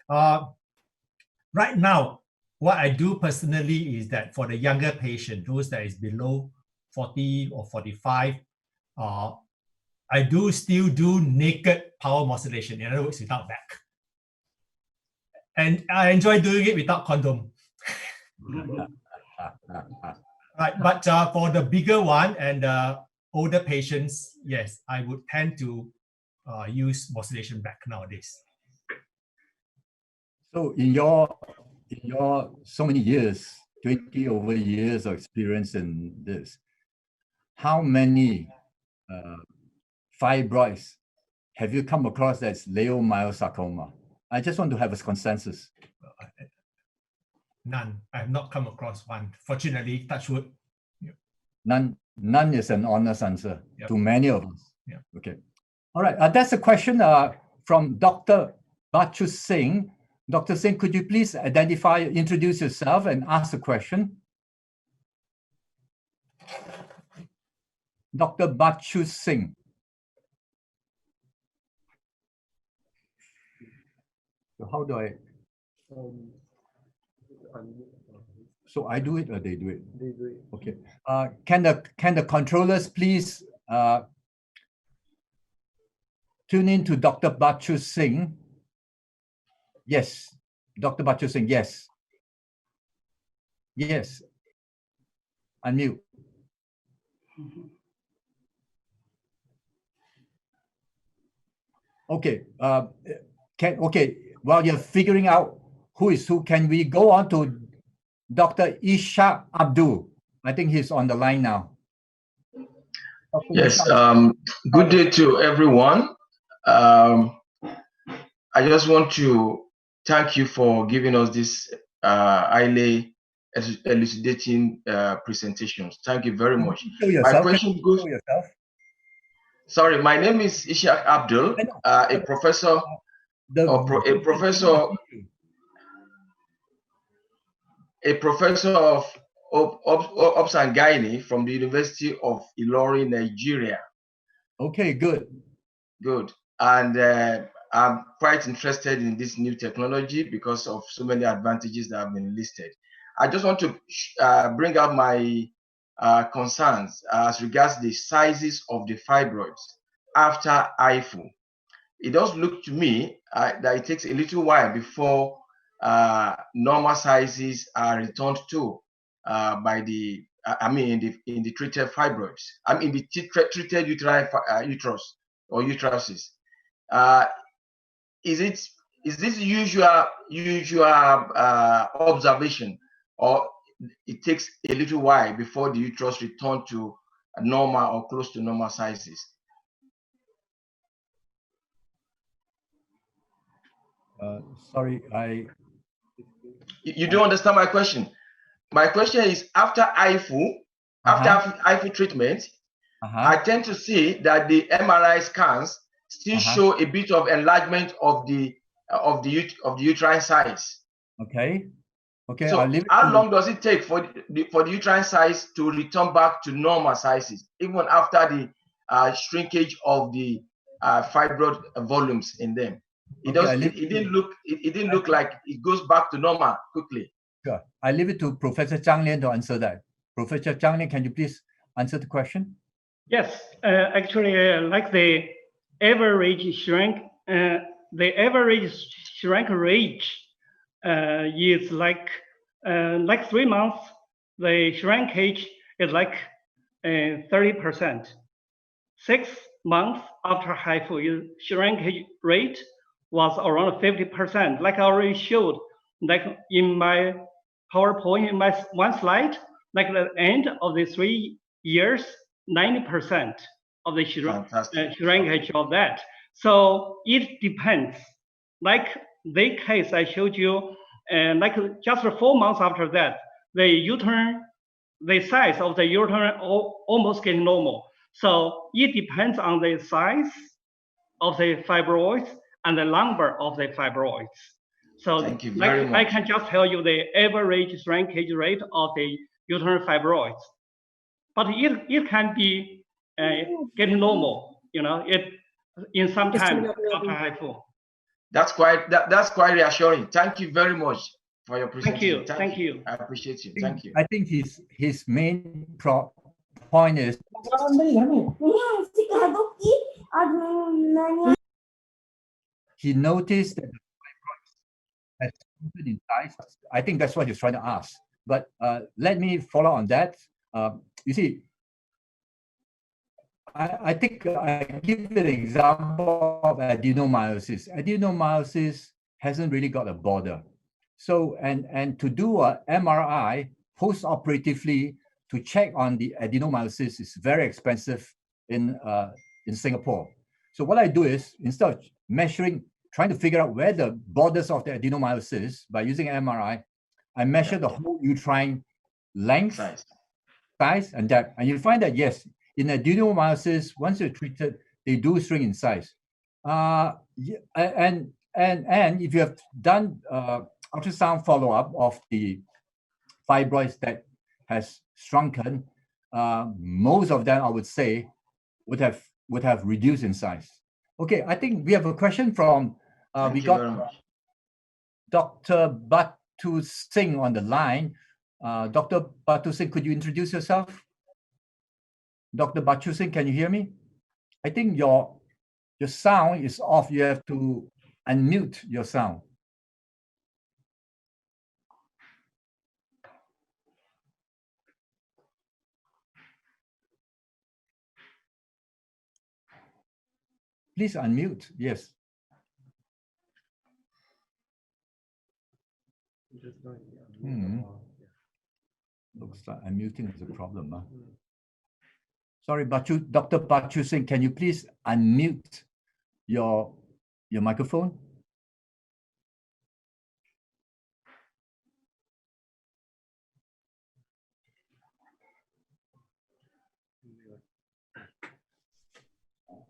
Right now, what I do personally is that for the younger patient, those that is below 40 or 45, I do still do naked power morcellation, in other words, without back. And I enjoy doing it without condom. Right, but for the bigger one and older patients, yes, I would tend to use morcellation back nowadays. So in your so many years, 20 over years of experience in this, how many fibroids have you come across that's leiomyosarcoma? I just want to have a consensus. None. I have not come across one. Fortunately, touch wood. Yep. None is an honest answer. Yep. To many of us. Yeah. Okay. All right. That's a question from Dr. Bachu Singh. Dr. Singh, could you please introduce yourself and ask a question? Dr. Bachu Singh. So how do I? So I do it or they do it? They do it. Okay. Can the controllers please tune in to Dr. Bachu Singh? Yes. Dr. Bachu Singh, yes. Yes. Unmute. Okay. Okay. While you're figuring out who is who, can we go on to Dr. Ishaq Abdul? I think he's on the line now. Yes. Good day to everyone. I just want to thank you for giving us this highly elucidating presentations. Thank you very much. My question goes. Sorry, my name is Ishaq Abdul, a professor. A professor of Obs and Gynae from the University of Ilorin, Nigeria. Okay, good. Good. And I'm quite interested in this new technology because of so many advantages that have been listed. I just want to bring out my concerns as regards the sizes of the fibroids after HIFU. It does look to me that it takes a little while before normal sizes are returned to by the, in the treated fibroids. In the treated uterine uterus or uteruses. Is this usual observation, or it takes a little while before the uterus return to normal or close to normal sizes? Sorry, You don't understand my question. My question is, after HIFU, after HIFU treatment, I tend to see that the MRI scans still show a bit of enlargement of the uterine size. Okay. Okay. So how long does it take for the uterine size to return back to normal sizes, even after the shrinkage of the fibroid volumes in them? It didn't look like it goes back to normal quickly. Sure. I leave it to Professor Zhang Lian to answer that. Professor Zhang Lian, can you please answer the question? Yes, actually, like the average shrink rate is like 3 months. The shrinkage is like 30%. 6 months after HIFU, shrinkage rate was around 50%. Like I already showed, like in my PowerPoint, in my one slide, like at the end of the 3 years, 90% of the shrinkage of that. So it depends. Like the case I showed you, and like just 4 months after that, the size of the uterine almost getting normal. So it depends on the size of the fibroids and the number of the fibroids. So thank you very much. I can just tell you the average shrinkage rate of the uterine fibroids. But it can be getting normal, you know, in some time after HIFU. That's quite reassuring. Thank you very much for your presentation. Thank you. I appreciate you. Thank you. I think his main point is he noticed that the fibroids has shrunken in size. I think that's what he's trying to ask. But let me follow on that. You see, I think I give an example of adenomyosis. Adenomyosis hasn't really got a border. So, and to do an MRI post-operatively to check on the adenomyosis is very expensive in Singapore. So what I do is, instead of measuring, trying to figure out where the borders of the adenomyosis by using MRI, I measure the whole uterine length, size, and depth. And you find that, yes, in adenomyosis, once you're treated, they do shrink in size. And if you have done ultrasound follow-up of the fibroids that has shrunken, most of them, I would say, would have reduced in size. Okay, I think we have a question from we got Dr. Batu Singh on the line. Dr. Batu Singh, could you introduce yourself? Dr. Batu Singh, can you hear me? I think your sound is off. You have to unmute your sound. Please unmute. Yes. Looks like unmuting is a problem. Huh? Sorry, Dr. Batu Singh, can you please unmute your microphone?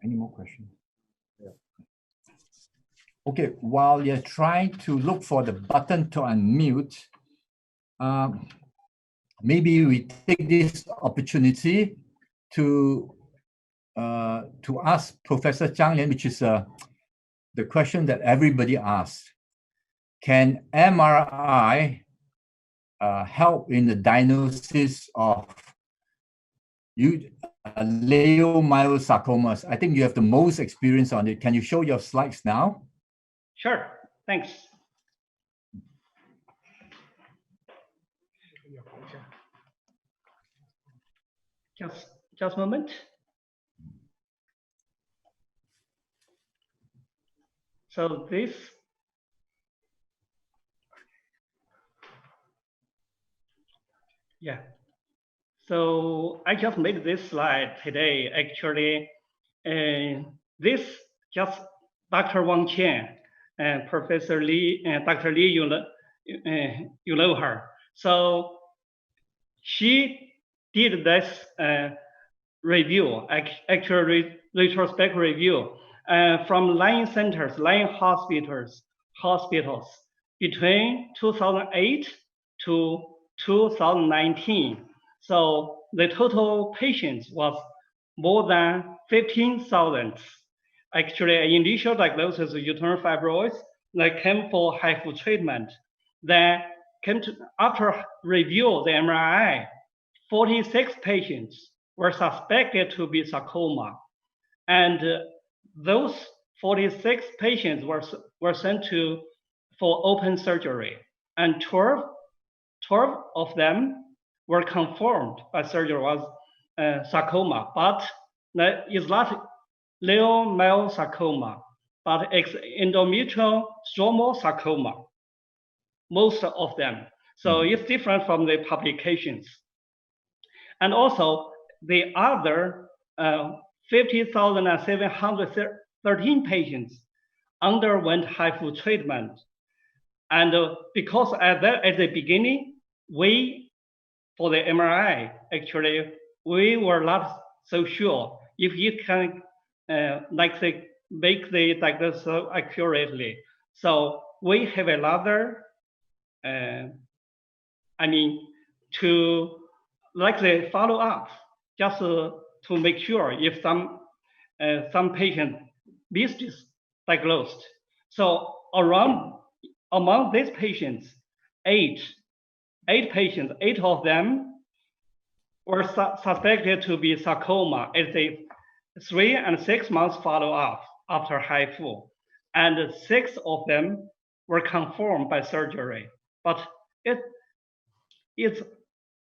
Any more questions? Yeah. Okay, while you're trying to look for the button to unmute, maybe we take this opportunity to ask Professor Zhang Lian, which is the question that everybody asked. Can MRI help in the diagnosis of leiomyosarcomas? I think you have the most experience on it. Can you show your slides now? Sure, thanks. Just a moment. So this, yeah. So I just made this slide today. Actually, this just Dr. Wang Qian and Professor Li and Dr. Li, you know her. So she did this review, actually retrospective review from 9 centers, 9 hospitals between 2008 to 2019. So the total patients was more than 15,000. actually initial diagnosis of uterine fibroids, they came for HIFU treatment. Then came to, after review the MRI, 46 patients were suspected to be sarcoma. And those 46 patients were sent for open surgery. And 12 of them were confirmed by surgery was sarcoma, but that is not leiomyosarcoma, but endometrial stromal sarcoma, most of them. So it's different from the publications. And also the other 50,713 patients underwent HIFU treatment. And because at the beginning, for the MRI, actually, we were not so sure if you can make the diagnosis accurately. So we have another, to the follow up, just to make sure if some patient misdiagnosed. So among these patients, eight of them were suspected to be sarcoma at the 3 and 6 months follow-up after HIFU, and 6 of them were confirmed by surgery. But it's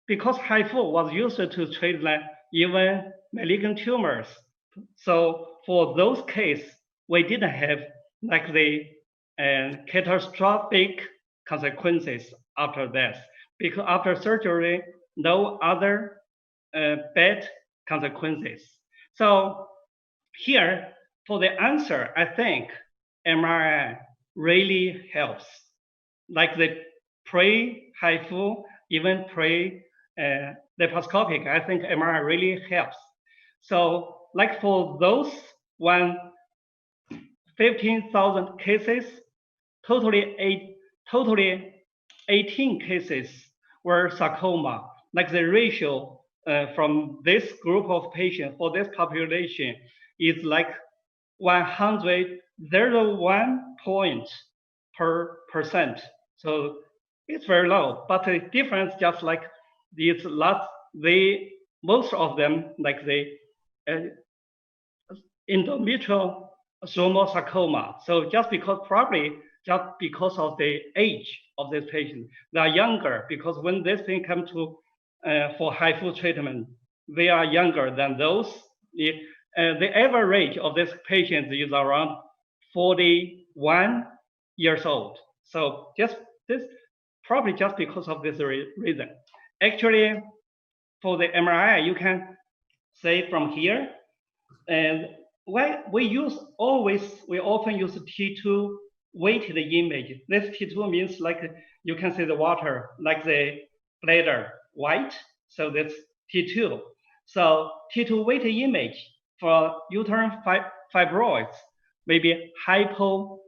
because HIFU was used to treat even malignant tumors. So for those cases, we didn't have the catastrophic consequences after death, because after surgery, no other bad consequences. So here, for the answer, I think MRI really helps. Like the pre-HIFU, even pre-laparoscopic, I think MRI really helps. So like for those 15,000 cases, totally 18 cases were sarcoma. Like the ratio from this group of patients for this population is like 101%. So it's very low, but the difference just like these most of them like the endometrial stromal sarcoma. So probably just because of the age of this patient, they are younger, because when this thing comes to for HIFU treatment, they are younger than those. The average of this patient is around 41 years old. So this probably just because of this reason. Actually, for the MRI, you can say from here, and we often use T2 weighted image. This T2 means like you can see the water, like the bladder white. So that's T2. So T2 weighted image for uterine fibroids may be hypo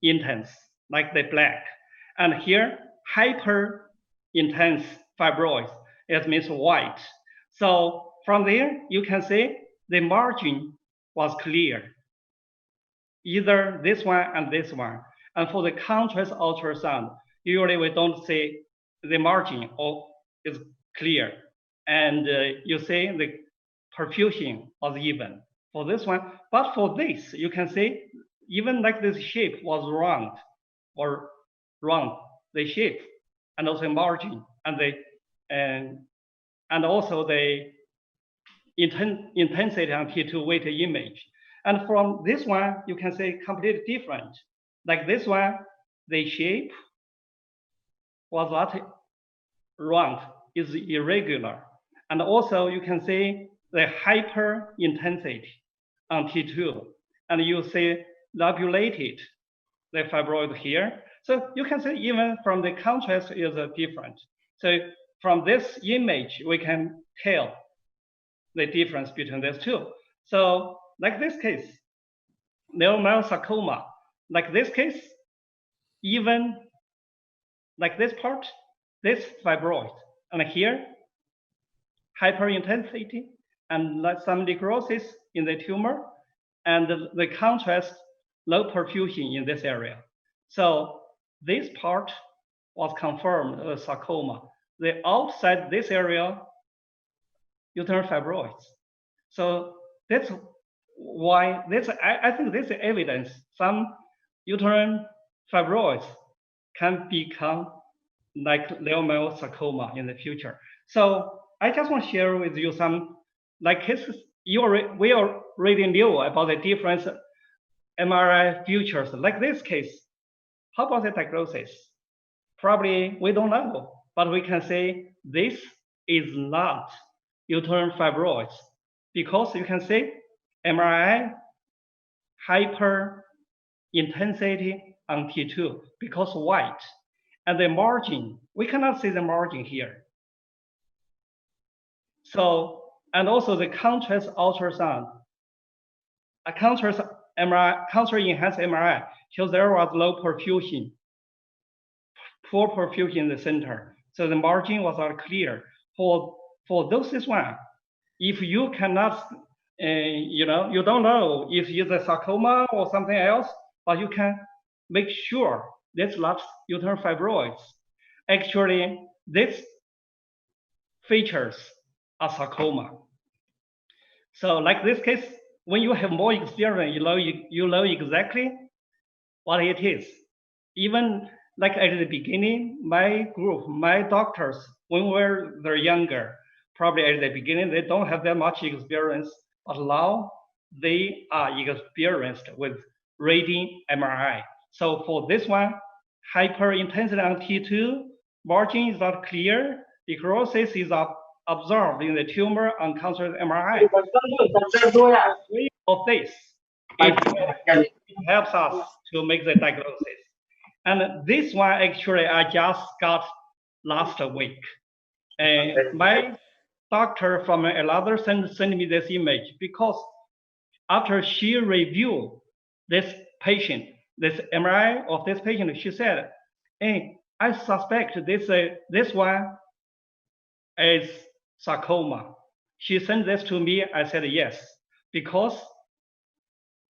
intense, like the black. And here, hyper intense fibroids, it means white. So from there, you can see the margin was clear, either this one and this one. And for the contrast ultrasound, usually we don't see the margin is clear. And you see the perfusion was even for this one. But for this, you can see even like this shape was round, the shape, and also margin, and also the intensity on T2 weighted image. And from this one, you can say completely different. Like this one, the shape was not round, is irregular. And also you can see the hyper intensity on T2. And you see lobulated, the fibroid here. So you can see even from the contrast is different. So from this image, we can tell the difference between these two. So like this case, leiomyosarcoma, like this case, even like this part, this fibroid, and here, hyperintensity and like some necrosis in the tumor, and the contrast, low perfusion in this area. So this part was confirmed sarcoma. The outside this area, uterine fibroids. So that's why I think this evidence some uterine fibroids can become like leiomyosarcoma in the future. So I just want to share with you some like cases. We already knew about the different MRI features. Like this case, how about the diagnosis? Probably we don't know, but we can say this is not uterine fibroids because you can say MRI hyper intensity on T2 because white, and the margin, we cannot see the margin here. So, and also the contrast ultrasound, a contrast MRI, contrast enhanced MRI shows there was low perfusion, poor perfusion in the center. So the margin was not clear. For this one, if you cannot, you don't know if it's a sarcoma or something else, but you can make sure this not uterine fibroids. Actually, these features are sarcoma. So like this case, when you have more experience, you know exactly what it is. Even like at the beginning, my group, my doctors, when they're younger, probably at the beginning, they don't have that much experience, but now they are experienced with reading MRI. So for this one, hyperintensity on T2, margin is not clear, necrosis is observed in the tumor on contrast MRI. Of this, it helps us to make the diagnosis. And this one actually I just got last week. My doctor from another sent me this image because after she reviewed this patient, this MRI of this patient, she said, hey, I suspect this one is sarcoma. She sent this to me. I said yes, because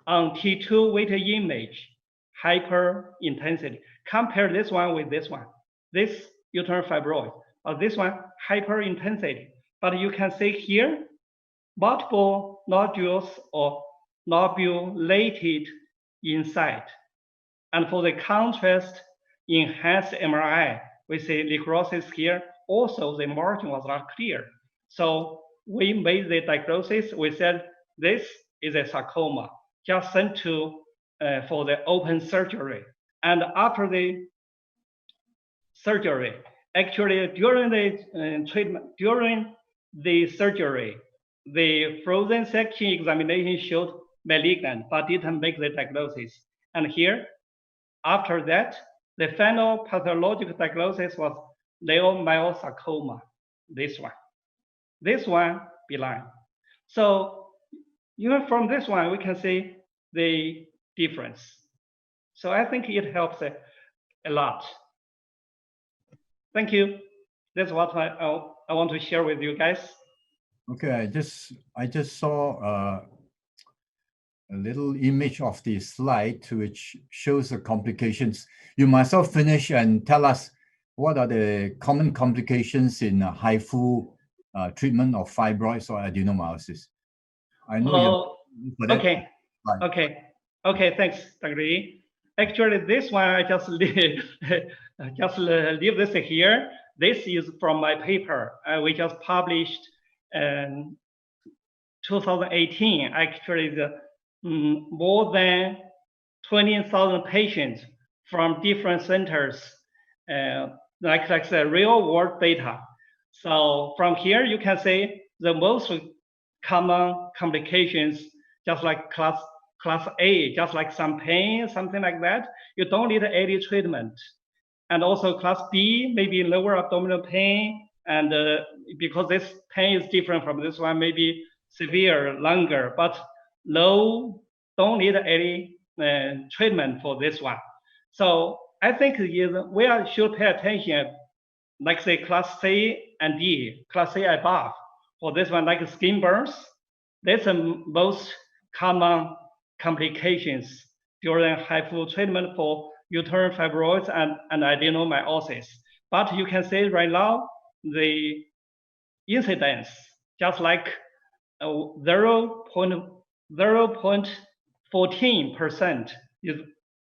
on T2 weighted image, hyper intensity. Compare this one with this one. This uterine fibroid, or this one hyper intensity. But you can see here, multiple nodules or nodulated inside. And for the contrast enhanced MRI, we see necrosis here. Also, the margin was not clear. So we made the diagnosis. We said this is a sarcoma, just sent to for the open surgery. And after the surgery, actually during the treatment, during the surgery, the frozen section examination showed malignant, but didn't make the diagnosis. And here, after that, the final pathological diagnosis was leiomyosarcoma, this one. This one, benign. So even from this one, we can see the difference. So I think it helps a lot. Thank you. That's what I want to share with you guys. Okay, I just saw a little image of the slide which shows the complications. You must have finished and tell us what are the common complications in HIFU treatment of fibroids or adenomyosis. I know okay. Okay, thanks, Dr. Li. Actually, this one I just leave this here. This is from my paper we just published in 2018. Actually, more than 20,000 patients from different centers, like the real world data. So from here, you can see the most common complications, just like class A, just like some pain, something like that. You don't need any treatment. And also class B, maybe lower abdominal pain. And because this pain is different from this one, maybe severe, longer, but low, don't need any treatment for this one. So I think we should pay attention, like say class C and D, class A above. For this one, like skin burns, that's the most common complications during HIFU treatment for uterine fibroids and adenomyosis. But you can see right now, the incidence, just like 0.14%,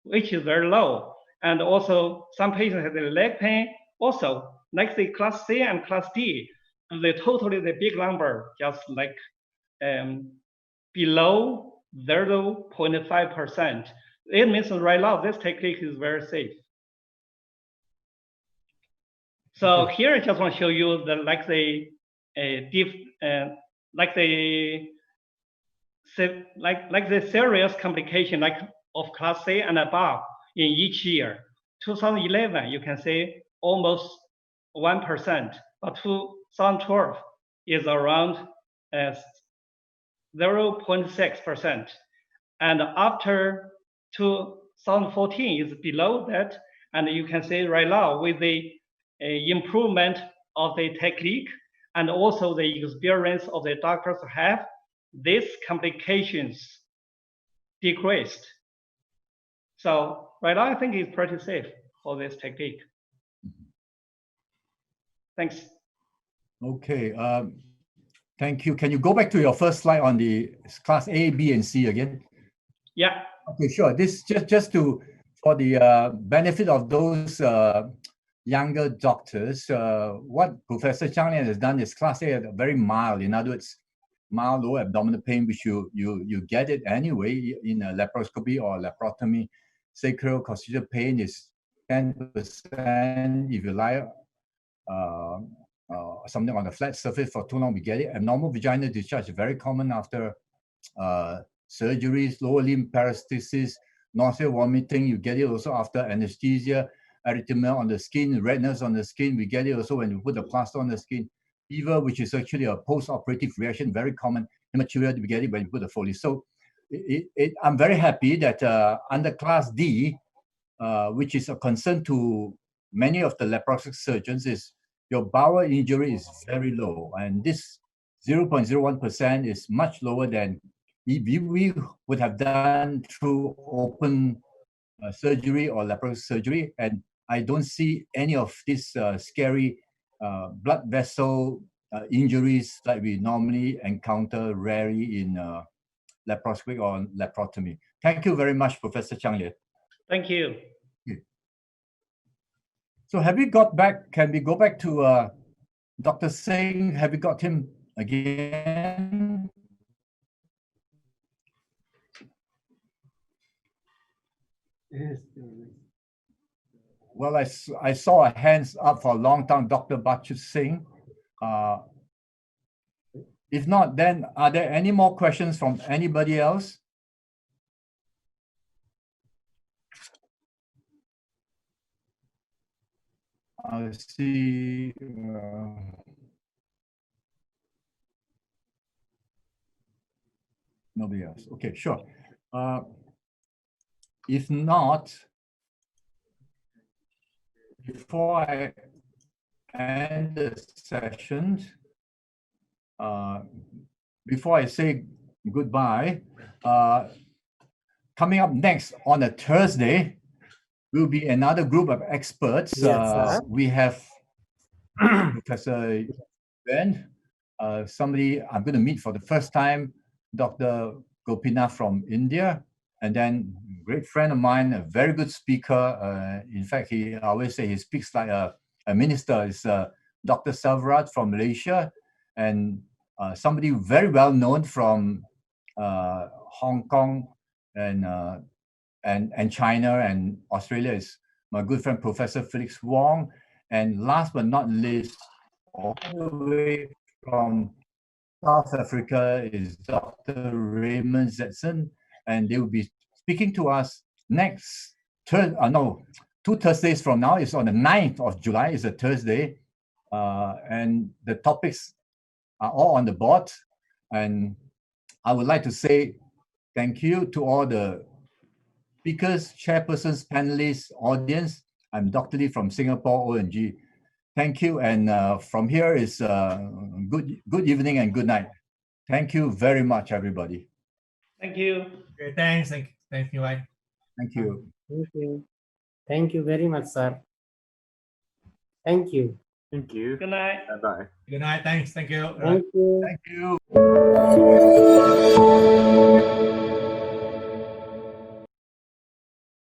which is very low. And also some patients have the leg pain. Also, like the class C and class D, the totally the big number, just like below 0.5%. It means right now this technique is very safe. So here I just want to show you the the serious complication like of class C and above in each year. 2011 you can say almost 1%, but 2012 is around 0.6%, and after 2014 is below that. And you can see right now with the improvement of the technique and also the experience of the doctors have, these complications decreased. So right now I think it's pretty safe for this technique. Thanks. Okay, thank you. Can you go back to your first slide on the class A, B, and C again? Yeah. Okay, sure. This just for the benefit of those younger doctors, what Professor Zhang Lian has done is class A very mild. In other words, mild lower abdominal pain, which you get it anyway in a laparoscopy or laparotomy. Sacral-coccygeal pain is 10%. If you lie something on the flat surface for too long, we get it. Abnormal vaginal discharge is very common after surgeries. Lower limb parastasis, nausea, vomiting, you get it also after anesthesia. Erythema on the skin, redness on the skin, we get it also when we put the plaster on the skin. Fever, which is actually a post-operative reaction, very common. Hematuria, we get it when we put the Foley. So I'm very happy that under class D, which is a concern to many of the laparoscopic surgeons, is your bowel injury is very low. And this 0.01% is much lower than if we would have done through open surgery or laparoscopic surgery. And I don't see any of these scary blood vessel injuries like we normally encounter rarely in laparoscopic or laparotomy. Thank you very much, Professor Zhang Lian. Thank you. So have we got back, can we go back to Dr. Singh? Have we got him again? Well, I saw a hands up for a long time, Dr. Bachut Singh. If not, then are there any more questions from anybody else? I see. Nobody else. Okay, sure. If not, before I end the session, before I say goodbye, coming up next on a Thursday will be another group of experts. Yes, we have Professor Ben, somebody I'm going to meet for the first time, Dr. Gopinath from India, and then a great friend of mine, a very good speaker. In fact, I always say he speaks like a minister, is Dr. Salvarat from Malaysia, and somebody very well known from Hong Kong and China and Australia is my good friend, Professor Felix Wong. And last but not least, all the way from South Africa is Dr. Raymond Zetson, and they will be speaking to us next, 2 Thursdays from now. It's on the 9th of July, it's a Thursday. And the topics are all on the board. And I would like to say thank you to all the speakers, chairpersons, panelists, audience. I'm Dr. Lee from Singapore ONG. Thank you, and from here is good evening and good night. Thank you very much, everybody. Thank you. Okay, thanks. Thank you. Bye. Thank you. Thank you. Thank you very much, sir. Thank you. Thank you. Good night. Bye bye. Good night. Thanks. Thank you. Thank you. Thank you.